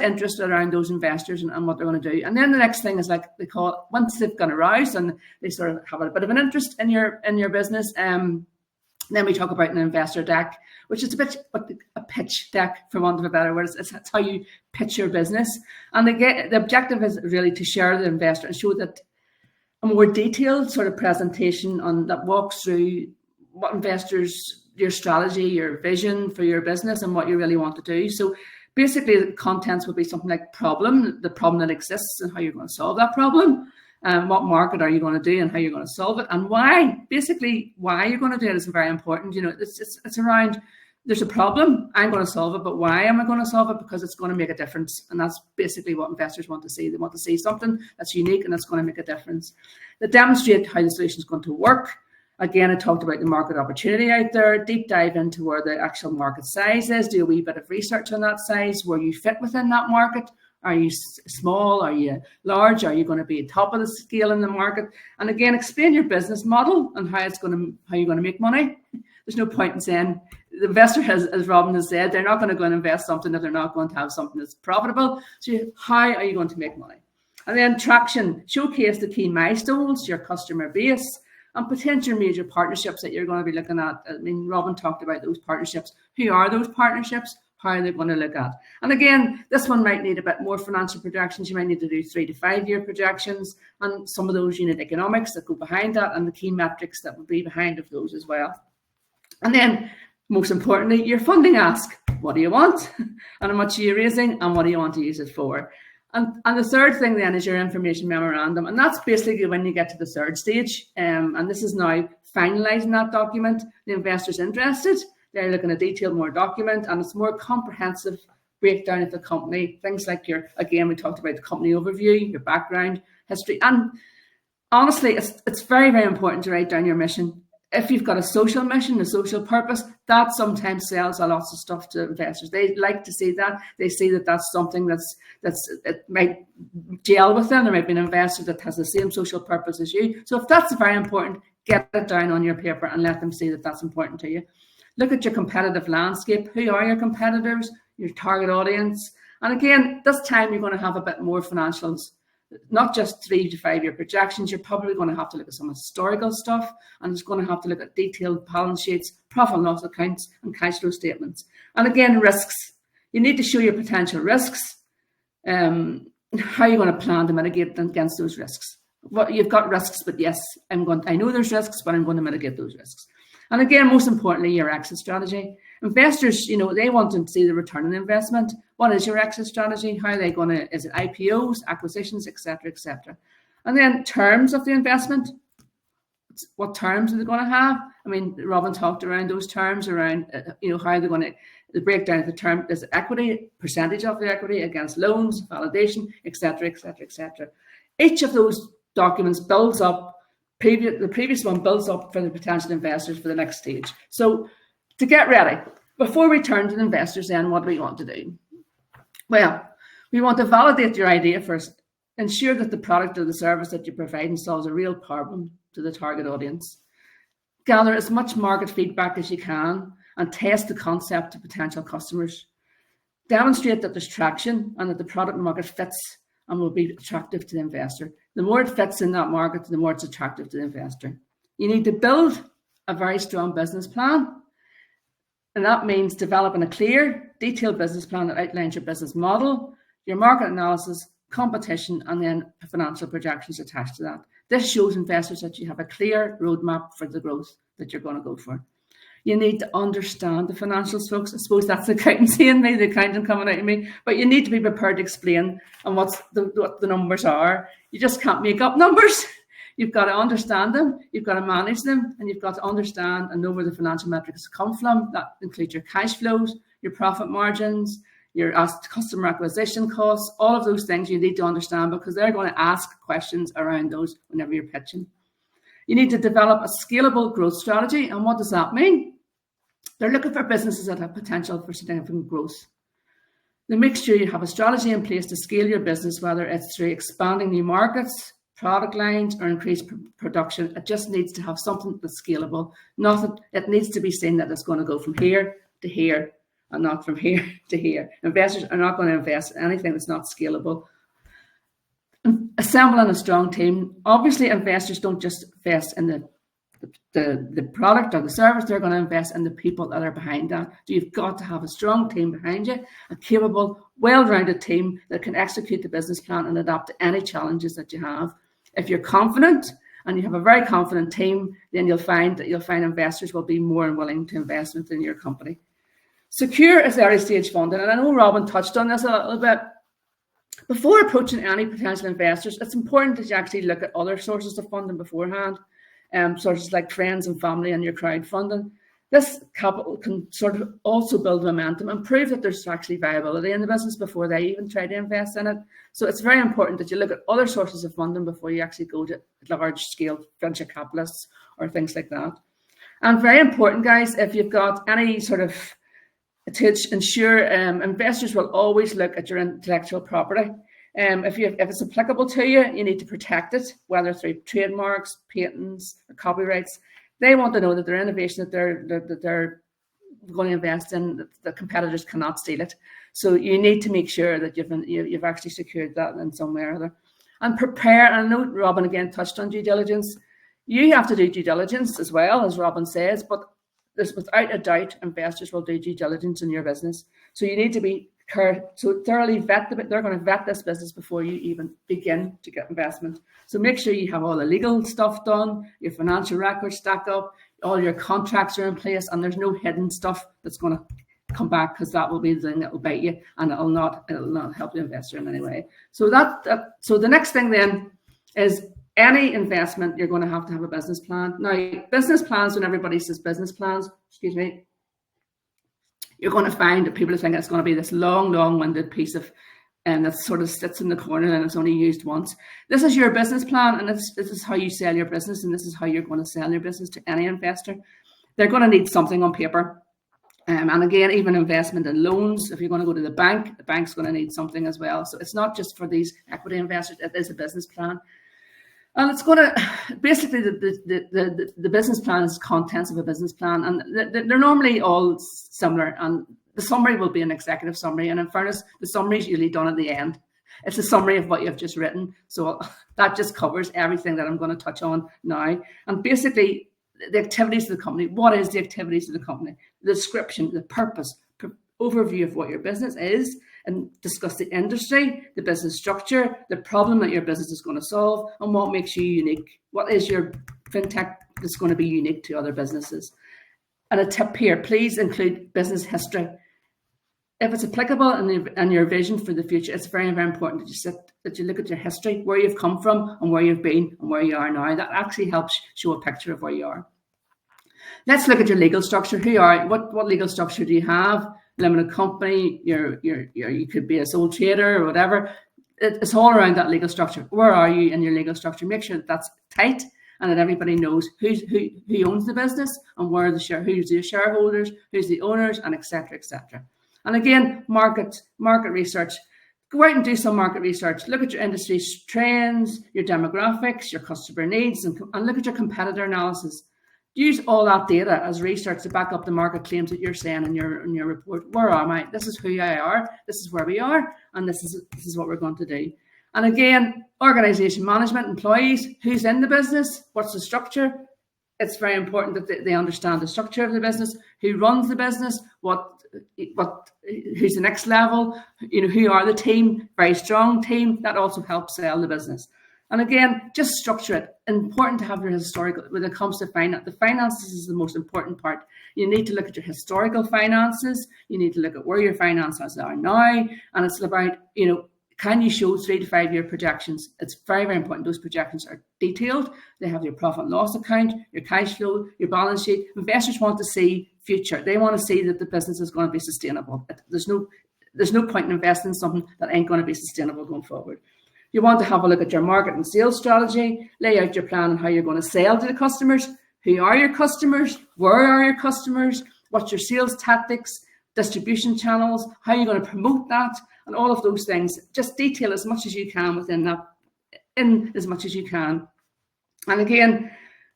Speaker 3: interest around those investors and what they're going to do. And then the next thing is, like they call it, once they've got aroused and they sort of have a bit of an interest in your business, then we talk about an investor deck, which is a pitch deck, for want of a better word. It's how you pitch your business. And the objective is really to share the investor and show that a more detailed sort of presentation on that walks through what investors, your strategy, your vision for your business and what you really want to do. So basically the contents would be something like the problem that exists and how you're going to solve that problem. What market are you going to do and how you're going to solve it and why. Basically why you're going to do it is very important. You know, it's around, there's a problem, I'm going to solve it, but why am I going to solve it? Because it's going to make a difference. And that's basically what investors want to see. They want to see something that's unique and that's going to make a difference. They demonstrate how the solution is going to work. Again, I talked about the market opportunity out there, deep dive into where the actual market size is, do a wee bit of research on that size, where you fit within that market. Are you small? Are you large? Are you going to be at top of the scale in the market? And again, explain your business model and how you're going to make money. There's no point in saying the investor has, as Robbin has said, they're not going to go and invest something if they're not going to have something that's profitable. So how are you going to make money? And then traction, showcase the key milestones, your customer base, and potential major partnerships that you're going to be looking at. I mean, Robbin talked about those partnerships. Who are those partnerships? How are they going to look at? And again, this one might need a bit more financial projections. You might need to do 3 to 5 year projections and some of those unit economics that go behind that and the key metrics that will be behind of those as well. And then most importantly, your funding ask. What do you want? And how much are you raising? And what do you want to use it for? And the third thing then is your information memorandum. And that's basically when you get to the third stage. And this is now finalizing that document. The investor's interested. They're looking at a detailed more document and it's more comprehensive breakdown of the company. Things like again, we talked about the company overview, your background, history. And honestly, it's very, very important to write down your mission. If you've got a social mission, a social purpose, that sometimes sells a lot of stuff to investors. They like to see that. They see that that's something it might gel with them. There might be an investor that has the same social purpose as you. So if that's very important, get it down on your paper and let them see that that's important to you. Look at your competitive landscape. Who are your competitors, your target audience? And again, this time you're going to have a bit more financials, not just 3 to 5 year projections. You're probably going to have to look at some historical stuff and it's going to have to look at detailed balance sheets, profit and loss accounts, and cash flow statements. And again, risks. You need to show your potential risks. How are you going to plan to mitigate against those risks? Well, you've got risks, but yes, I know there's risks, but I'm going to mitigate those risks. And again, most importantly, your exit strategy. Investors, they want to see the return on investment. What is your exit strategy? How are they going to, is it IPOs, acquisitions, etc., etc.? And then terms of the investment. What terms are they going to have? I mean, Robbin talked around those terms, around, how they're going to break down the term. Is it equity, percentage of the equity against loans, validation, etc., etc., etc. Each of those documents builds up, the previous one builds up for the potential investors for the next stage. So to get ready, before we turn to the investors, then what do we want to do? Well, we want to validate your idea first, ensure that the product or the service that you're providing solves a real problem to the target audience. Gather as much market feedback as you can and test the concept to potential customers. Demonstrate that there's traction and that the product market fits and will be attractive to the investor. The more it fits in that market, the more it's attractive to the investor. You need to build a very strong business plan. And that means developing a clear, detailed business plan that outlines your business model, your market analysis, competition, and then financial projections attached to that. This shows investors that you have a clear roadmap for the growth that you're going to go for. You need to understand the financials, folks. I suppose that's the accountancy in me, the accountant coming out of me, but you need to be prepared to explain and what the numbers are. You just can't make up numbers. You've got to understand them, you've got to manage them, and you've got to understand and know where the financial metrics come from. That includes your cash flows, your profit margins, your customer acquisition costs, all of those things you need to understand because they're going to ask questions around those whenever you're pitching. You need to develop a scalable growth strategy. And what does that mean? They're looking for businesses that have potential for significant growth. They make sure you have a strategy in place to scale your business, whether it's through expanding new markets, product lines, or increased production. It just needs to have something that's scalable. Nothing. It needs to be seen that it's going to go from here to here and not from here to here. Investors are not going to invest in anything that's not scalable. Assembling a strong team. Obviously, investors don't just invest in the product or the service. They're going to invest in the people that are behind that. So you've got to have a strong team behind you, a capable, well-rounded team that can execute the business plan and adapt to any challenges that you have. If you're confident and you have a very confident team, then you'll find investors will be more willing to invest within your company. Secure is early stage funding, and I know Robbin touched on this a little bit. Before approaching any potential investors, it's important that you actually look at other sources of funding beforehand, sources like friends and family and your crowdfunding. This capital can sort of also build momentum and prove that there's actually viability in the business before they even try to invest in it. So it's very important that you look at other sources of funding before you actually go to large-scale venture capitalists or things like that. And very important, guys, if you've got any sort of to ensure investors will always look at your intellectual property. If it's applicable to you, you need to protect it, whether through trademarks, patents, or copyrights. They want to know that their innovation that they're going to invest in, that the competitors cannot steal it. So you need to make sure that you've actually secured that in some way or other. And prepare, and I know Robbin again touched on due diligence. You have to do due diligence as well, as Robbin says, but there's without a doubt investors will do due diligence in your business. So you need to be thoroughly vet they're going to vet this business before you even begin to get investment. So make sure you have all the legal stuff done, your financial records stack up, all your contracts are in place, and there's no hidden stuff that's going to come back, because that will be the thing that will bite you, and it'll not help the investor in any way. So so the next thing then is any investment, you're going to have a business plan. Now, business plans, when everybody says business plans, you're going to find that people think it's going to be this long-winded piece of, that sort of sits in the corner and it's only used once. This is your business plan, and this is how you sell your business, and this is how you're going to sell your business to any investor. They're going to need something on paper. And again, even investment in loans, if you're going to go to the bank's going to need something as well. So it's not just for these equity investors, it is a business plan. And it's going to, basically the business plan is contents of a business plan, and they're normally all similar, and the summary will be an executive summary, and in fairness, the summary is usually done at the end. It's a summary of what you've just written, so that just covers everything that I'm going to touch on now. And basically, the activities of the company. What is the activities of the company? The description, the purpose, overview of what your business is, and discuss the industry, the business structure, the problem that your business is going to solve, and what makes you unique. What is your fintech that's going to be unique to other businesses? And a tip here, please include business history. If it's applicable and your vision for the future, it's very, very important that you look at your history, where you've come from and where you've been and where you are now. That actually helps show a picture of where you are. Let's look at your legal structure. What legal structure do you have? Limited company, you could be a sole trader or whatever. It's all around that legal structure. Where are you in your legal structure? Make sure that that's tight and that everybody knows who owns the business and who's the shareholders, who's the owners, and etc. etc. And again, market research. Go out and do some market research. Look at your industry trends, your demographics, your customer needs, and look at your competitor analysis. Use all that data as research to back up the market claims that you're saying in your report. Where am I? This is who I are. This is where we are, and this is what we're going to do. And again, organization management, employees, who's in the business, what's the structure? It's very important that they understand the structure of the business, who runs the business, who's the next level, who are the team, very strong team. That also helps sell the business. And again, just structure it. Important to have your historical, when it comes to finance. The finances is the most important part. You need to look at your historical finances. You need to look at where your finances are now. And it's about, can you show 3 to 5 year projections? It's very, very important. Those projections are detailed. They have your profit and loss account, your cash flow, your balance sheet. Investors want to see future. They want to see that the business is going to be sustainable. There's no point in investing in something that ain't going to be sustainable going forward. You want to have a look at your market and sales strategy, lay out your plan on how you're going to sell to the customers. Who are your customers? Where are your customers? What's your sales tactics, distribution channels? How are you going to promote that? And all of those things. Just detail as much as you can within that, in as much as you can. And again,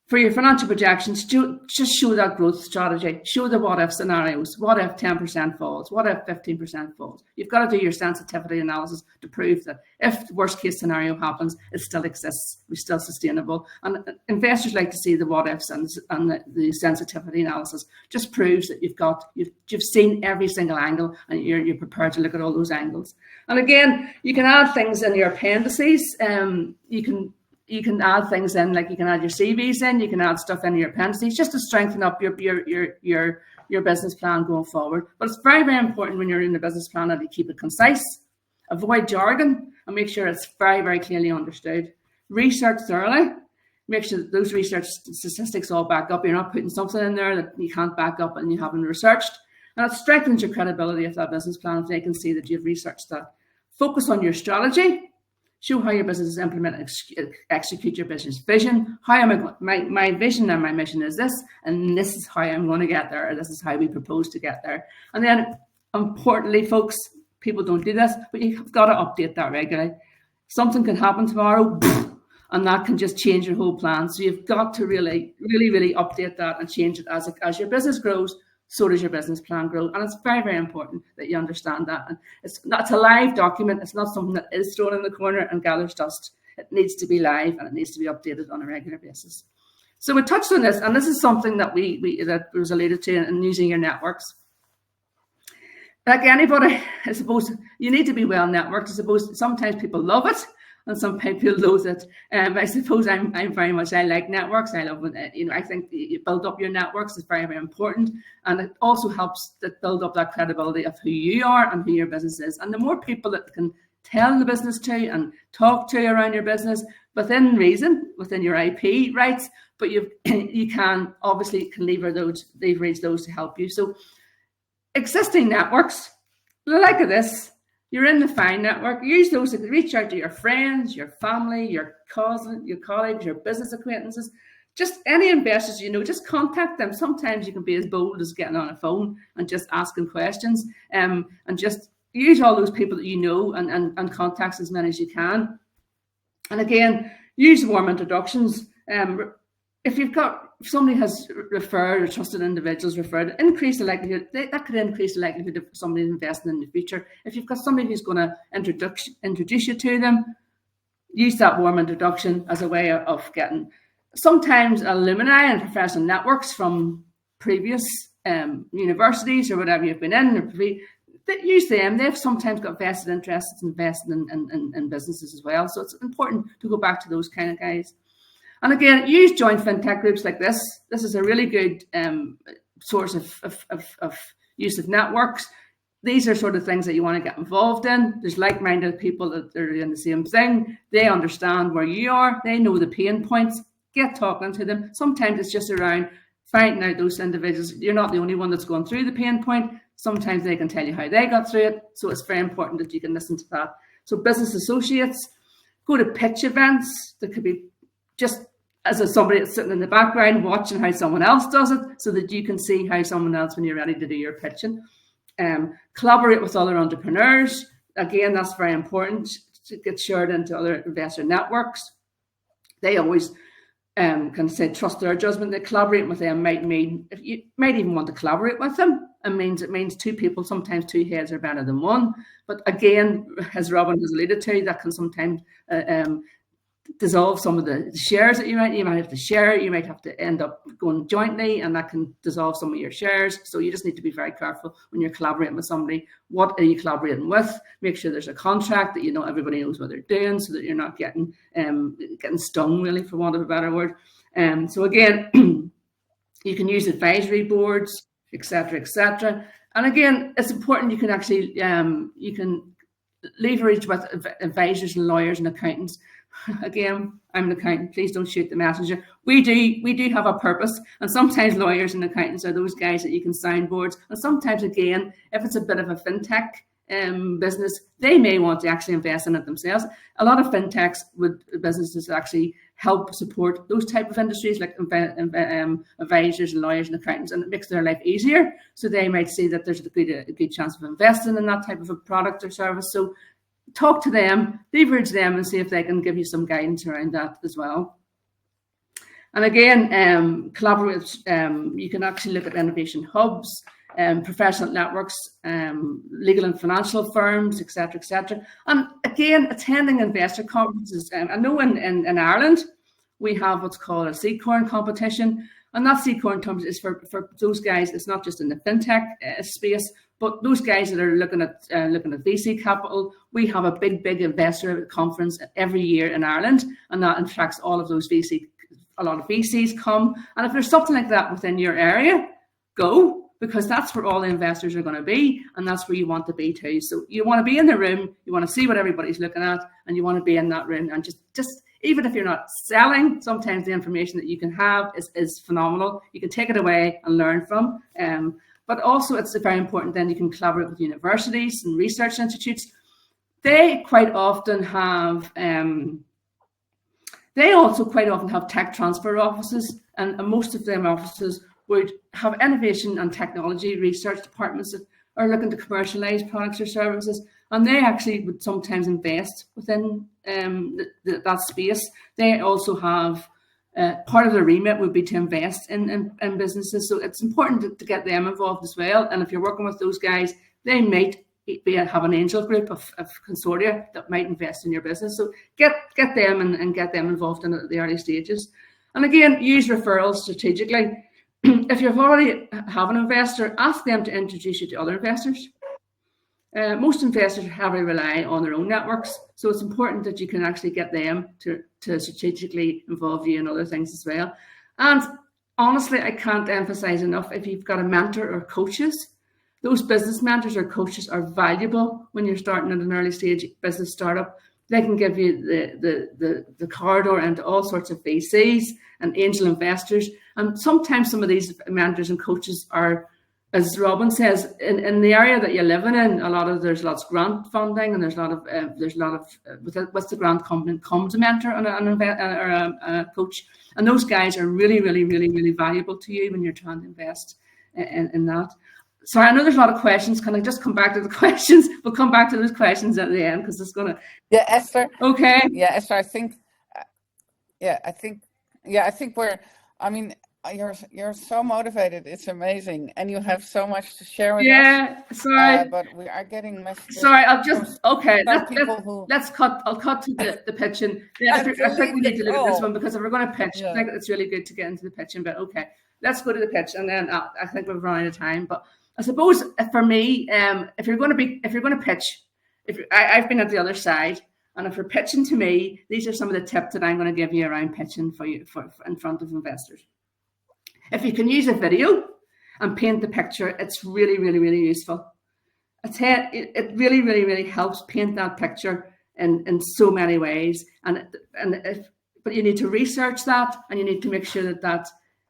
Speaker 3: for your financial projections, just show that growth strategy. Show the what if scenarios. What if 10% falls? What if 15% falls? You've got to do your sensitivity analysis to prove that if the worst case scenario happens, it still exists. We're still sustainable. And investors like to see the what ifs and the sensitivity analysis. Just proves that you've seen every single angle and you're prepared to look at all those angles. And again, you can add things in your appendices. You can add things in, like you can add your CVs in, you can add stuff in your appendices just to strengthen up your business plan going forward. But it's very, very important when you're in the business plan that you keep it concise, avoid jargon, and make sure it's very, very clearly understood. Research thoroughly, make sure that those research statistics all back up. You're not putting something in there that you can't back up and you haven't researched. And it strengthens your credibility of that business plan if they can see that you've researched that. Focus on your strategy. Show how your business is implemented, execute your business vision. How am I going? My vision and my mission is this, and this is how I'm going to get there. Or this is how we propose to get there. And then, importantly, folks, people don't do this, but you've got to update that regularly. Something can happen tomorrow, and that can just change your whole plan. So you've got to really, really, really update that and change it as your business grows. So does your business plan grow. And it's very, very important that you understand that. And it's a live document. It's not something that is thrown in the corner and gathers dust. It needs to be live and it needs to be updated on a regular basis. So we touched on this, and this is something that that was alluded to in using your networks. Like anybody, I suppose you need to be well networked. I suppose sometimes people love it and some people loathe it. I suppose I'm very much, I like networks. I love it. I think you build up your networks is very, very important. And it also helps to build up that credibility of who you are and who your business is. And the more people that can tell the business to and talk to around your business within reason, within your IP rights, but you can obviously leverage those to help you. So existing networks, like this, you're in the FINE network, use those to reach out to your friends, your family, your cousins, your colleagues, your business acquaintances, just any investors just contact them. Sometimes you can be as bold as getting on a phone and just asking questions, and just use all those people that you know and contact as many as you can. And again, use warm introductions. If somebody has referred or trusted individuals referred, increase the likelihood, that could increase the likelihood of somebody investing in the future. If you've got somebody who's going to introduce you to them, use that warm introduction as a way of getting sometimes alumni and professional networks from previous universities or whatever you've been in, that use them. They've sometimes got vested interests invested in businesses as well. So it's important to go back to those kind of guys. And again, use joint fintech groups like this. This is a really good source of use of networks. These are sort of things that you want to get involved in. There's like-minded people that are doing the same thing. They understand where you are. They know the pain points. Get talking to them. Sometimes it's just around finding out those individuals. You're not the only one that's going through the pain point. Sometimes they can tell you how they got through it. So it's very important that you can listen to that. So business associates, go to pitch events. There could be just as somebody that's sitting in the background watching how someone else does it, so that you can see how someone else, when you're ready to do your pitching. Collaborate with other entrepreneurs. Again, that's very important to get shared into other investor networks. They always can say trust their judgment. That collaborating with them might mean, if you might even want to collaborate with them, it means two people, sometimes two heads are better than one. But again, as Robbin has alluded to, that can sometimes dissolve some of the shares that you might have to share. You might have to end up going jointly, and that can dissolve some of your shares. So you just need to be very careful when you're collaborating with somebody. What are you collaborating with? Make sure there's a contract that everybody knows what they're doing, so that you're not getting stung, really, for want of a better word. So again, you can use advisory boards, etc., etc. And again, it's important you can actually you can leverage with advisors and lawyers and accountants. Again, I'm an accountant. Please don't shoot the messenger. We do have a purpose, and sometimes lawyers and accountants are those guys that you can sign boards. And sometimes, again, if it's a bit of a fintech business, they may want to actually invest in it themselves. A lot of fintechs with businesses actually help support those type of industries, like advisors and lawyers and accountants, and it makes their life easier. So they might see that there's a good chance of investing in that type of a product or service. So talk to them, leverage them, and see if they can give you some guidance around that as well. And again, collaborate. You can actually look at innovation hubs, professional networks, legal and financial firms, etc., etc. And again, attending investor conferences. I know in Ireland we have what's called a Seedcorn competition, and that Seedcorn competition is for those guys. It's not just in the fintech space, but those guys that are looking at VC capital. We have a big investor conference every year in Ireland, and that attracts all of those VC. A lot of VCs come, and if there's something like that within your area, go, because that's where all the investors are going to be, and that's where you want to be too. So you want to be in the room, you want to see what everybody's looking at, and you want to be in that room. And just even if you're not selling, sometimes the information that you can have is phenomenal. You can take it away and learn from. But also, it's very important then you can collaborate with universities and research institutes. They quite often have. They also quite often have tech transfer offices, and most of them offices would have innovation and technology research departments that are looking to commercialize products or services, and they actually would sometimes invest within that space. They also have part of their remit would be to invest in businesses, so it's important to get them involved as well. And if you're working with those guys, they might have an angel group of consortia that might invest in your business. So get them and get them involved in it at the early stages. And again, use referrals strategically. If you've already have an investor, ask them to introduce you to other investors. Most investors heavily rely on their own networks, so it's important that you can actually get them to strategically involve you in other things as well. And honestly, I can't emphasize enough, if you've got a mentor or coaches, those business mentors or coaches are valuable when you're starting at an early stage business startup. They can give you the corridor into all sorts of VCs and angel investors. And sometimes some of these mentors and coaches are, as Robbin says, in the area that you're living in, there's lots of grant funding, and there's a lot of with the grant comes a mentor and a coach. And those guys are really, really, really, really valuable to you when you're trying to invest in that. So I know there's a lot of questions. Can I just come back to the questions? We'll come back to those questions at the end, because it's going to.
Speaker 1: Yeah, Esther.
Speaker 3: Okay.
Speaker 1: Yeah, Esther. I think we're. I mean, You're so motivated. It's amazing, and you have so much to share with us.
Speaker 3: Yeah, sorry.
Speaker 1: But we are getting messages.
Speaker 3: Sorry, I'll just okay.
Speaker 1: Let's
Speaker 3: cut. I'll cut to the pitching. I think we need to look at this one because if we're going to pitch, I think it's really good to get into the pitching. But okay, let's go to the pitch, and then I think we've run out of time. But I suppose for me, if you're going to pitch, I've been at the other side, and if you're pitching to me, these are some of the tips that I'm going to give you around pitching for in front of investors. If you can use a video and paint the picture, it's really, really, really useful. It really, really, really helps paint that picture in so many ways. But you need to research that, and you need to make sure that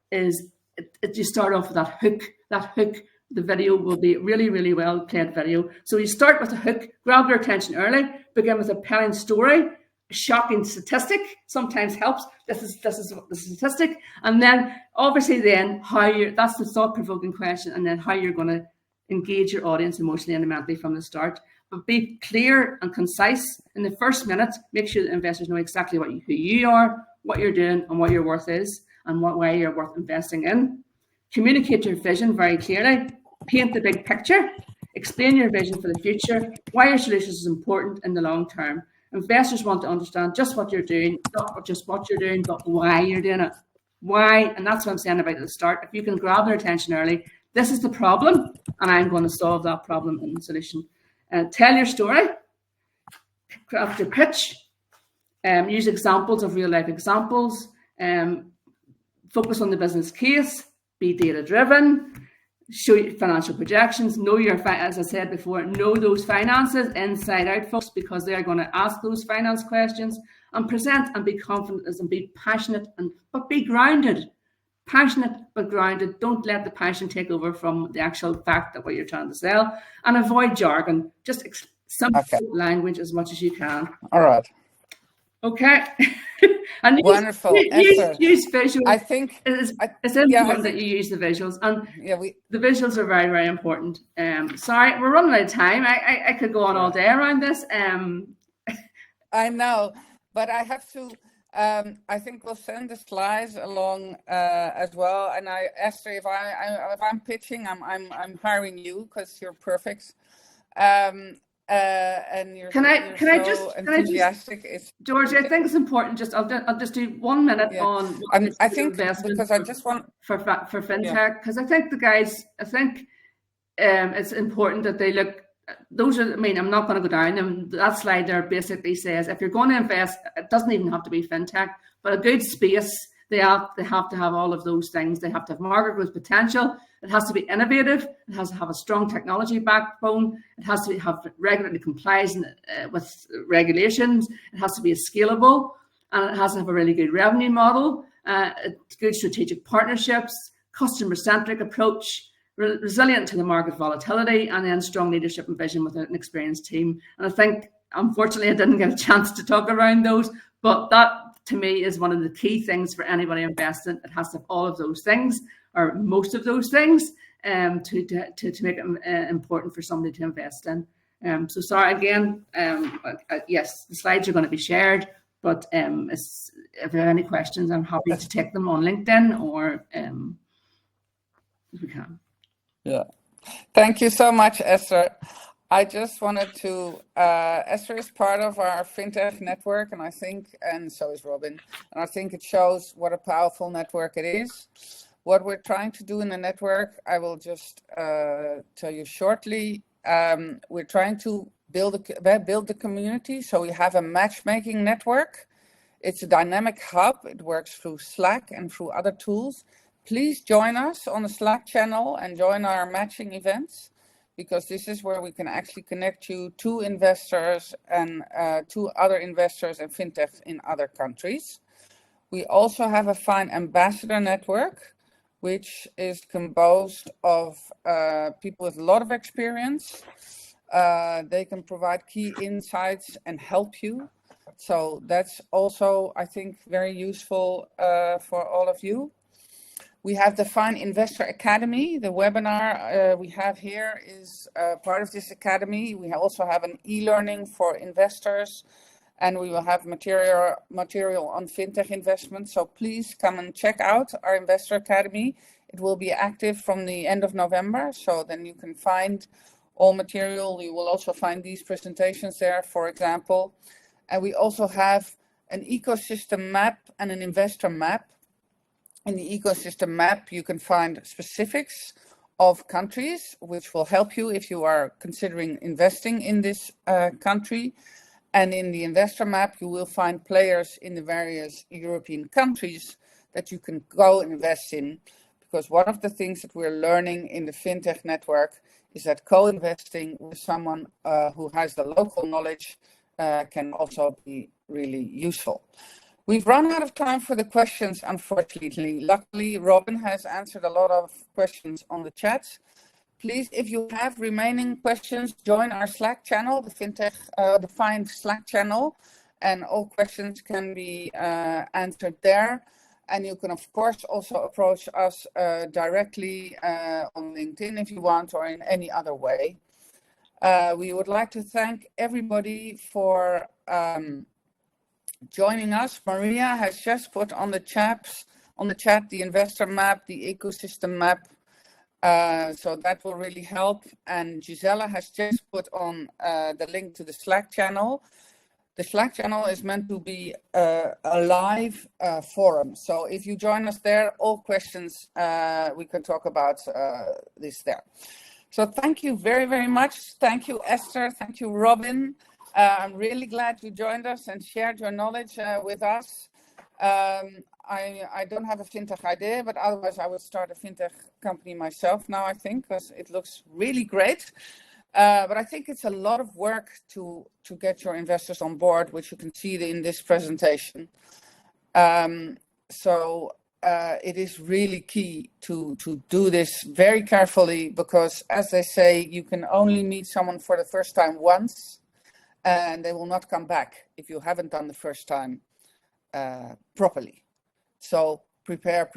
Speaker 3: you start off with that hook. That hook, the video will be really, really well played video. So you start with a hook, grab their attention early, begin with a compelling story. A shocking statistic sometimes helps. This is the statistic, and then obviously that's the thought-provoking question, and then how you're going to engage your audience emotionally and mentally from the start. But be clear and concise in the first minute. Make sure that investors know exactly who you are, what you're doing, and what your worth is, and why you're worth investing in. Communicate your vision very clearly. Paint the big picture. Explain your vision for the future. Why your solution is important in the long term. Investors want to understand just what you're doing, not just what you're doing, but why you're doing it. Why, and that's what I'm saying about at the start. If you can grab their attention early, this is the problem, and I'm going to solve that problem in the solution. Tell your story, craft your pitch, use examples of real life examples, focus on the business case, be data driven. Show you financial projections, know as I said before, know those finances inside out, folks, because they are going to ask those finance questions, and present and be confident and be passionate, but be grounded. Passionate but grounded. Don't let the passion take over from the actual fact of what you're trying to sell, and avoid jargon. Just simple language as much as you can.
Speaker 1: All right.
Speaker 3: Okay. And
Speaker 1: wonderful.
Speaker 3: Use visuals.
Speaker 1: I think
Speaker 3: it's important that you use the visuals, and the visuals are very, very important. Sorry, we're running out of time. I could go on all day around this.
Speaker 1: I know, but I have to. I think we'll send the slides along as well. And Esther, if I'm pitching, I'm hiring you because you're perfect. And you're enthusiastic.
Speaker 3: George, I think it's important. I'll just do 1 minute on.
Speaker 1: I think because I just want
Speaker 3: for fintech, because I think the guys. I think it's important that they look. Those are. I mean, I'm not going to go down them. That slide there basically says if you're going to invest, it doesn't even have to be fintech, but a good space. They have to have all of those things. They have to have market growth potential. It has to be innovative. It has to have a strong technology backbone. It has to have regulatory compliance with regulations. It has to be scalable, and it has to have a really good revenue model, good strategic partnerships, customer-centric approach, resilient to the market volatility, and then strong leadership and vision with an experienced team. And I think, unfortunately, I didn't get a chance to talk around those, but that, to me, is one of the key things for anybody investing. It has to have all of those things, or most of those things, to make it important for somebody to invest in. So sorry again. Yes, the slides are going to be shared, but if there are any questions, I'm happy to take them on LinkedIn or if we can.
Speaker 1: Yeah, thank you so much, Esther. I just wanted to, Esther is part of our FinTech network, and so is Robbin. And I think it shows what a powerful network it is. What we're trying to do in the network, I will just tell you shortly. We're trying to build the community. So we have a matchmaking network. It's a dynamic hub. It works through Slack and through other tools. Please join us on the Slack channel and join our matching events, because this is where we can actually connect you to investors and to other investors and fintechs in other countries. We also have a fine ambassador network, which is composed of people with a lot of experience. They can provide key insights and help you. So that's also, I think, very useful for all of you. We have the Fine Investor Academy. The webinar we have here is part of this academy. We also have an e-learning for investors and we will have material on fintech investment. So please come and check out our Investor Academy. It will be active from the end of November, so then you can find all material. You will also find these presentations there, for example. And we also have an ecosystem map and an investor map. In the ecosystem map, you can find specifics of countries, which will help you if you are considering investing in this country. And in the investor map, you will find players in the various European countries that you can go invest in. Because one of the things that we're learning in the FinTech network is that co-investing with someone who has the local knowledge can also be really useful. We've run out of time for the questions, unfortunately. Luckily, Robbin has answered a lot of questions on the chat. Please, if you have remaining questions, join our Slack channel, the Fintech Defined Slack channel, and all questions can be answered there. And you can, of course, also approach us directly on LinkedIn if you want, or in any other way. We would like to thank everybody for joining us. Maria has just put on the chat the investor map, the ecosystem map. So that will really help. And Gisela has just put on the link to the Slack channel. The Slack channel is meant to be a live forum. So if you join us there, all questions, we can talk about this there. So thank you very, very much. Thank you, Esther. Thank you, Robbin. I'm really glad you joined us and shared your knowledge with us. I don't have a fintech idea, but otherwise I would start a fintech company myself now, I think, because it looks really great. But I think it's a lot of work to get your investors on board, which you can see in this presentation. So it is really key to do this very carefully, because as they say, you can only meet someone for the first time once, and they will not come back if you haven't done the first time properly. So prepare.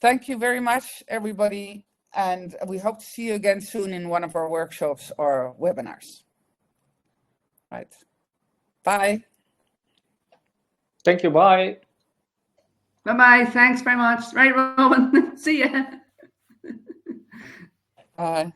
Speaker 1: Thank you very much, everybody. And we hope to see you again soon in one of our workshops or webinars. Right. Bye.
Speaker 2: Thank you. Bye.
Speaker 3: Bye-bye. Thanks very much. Right, Robbin. See ya.
Speaker 1: Bye.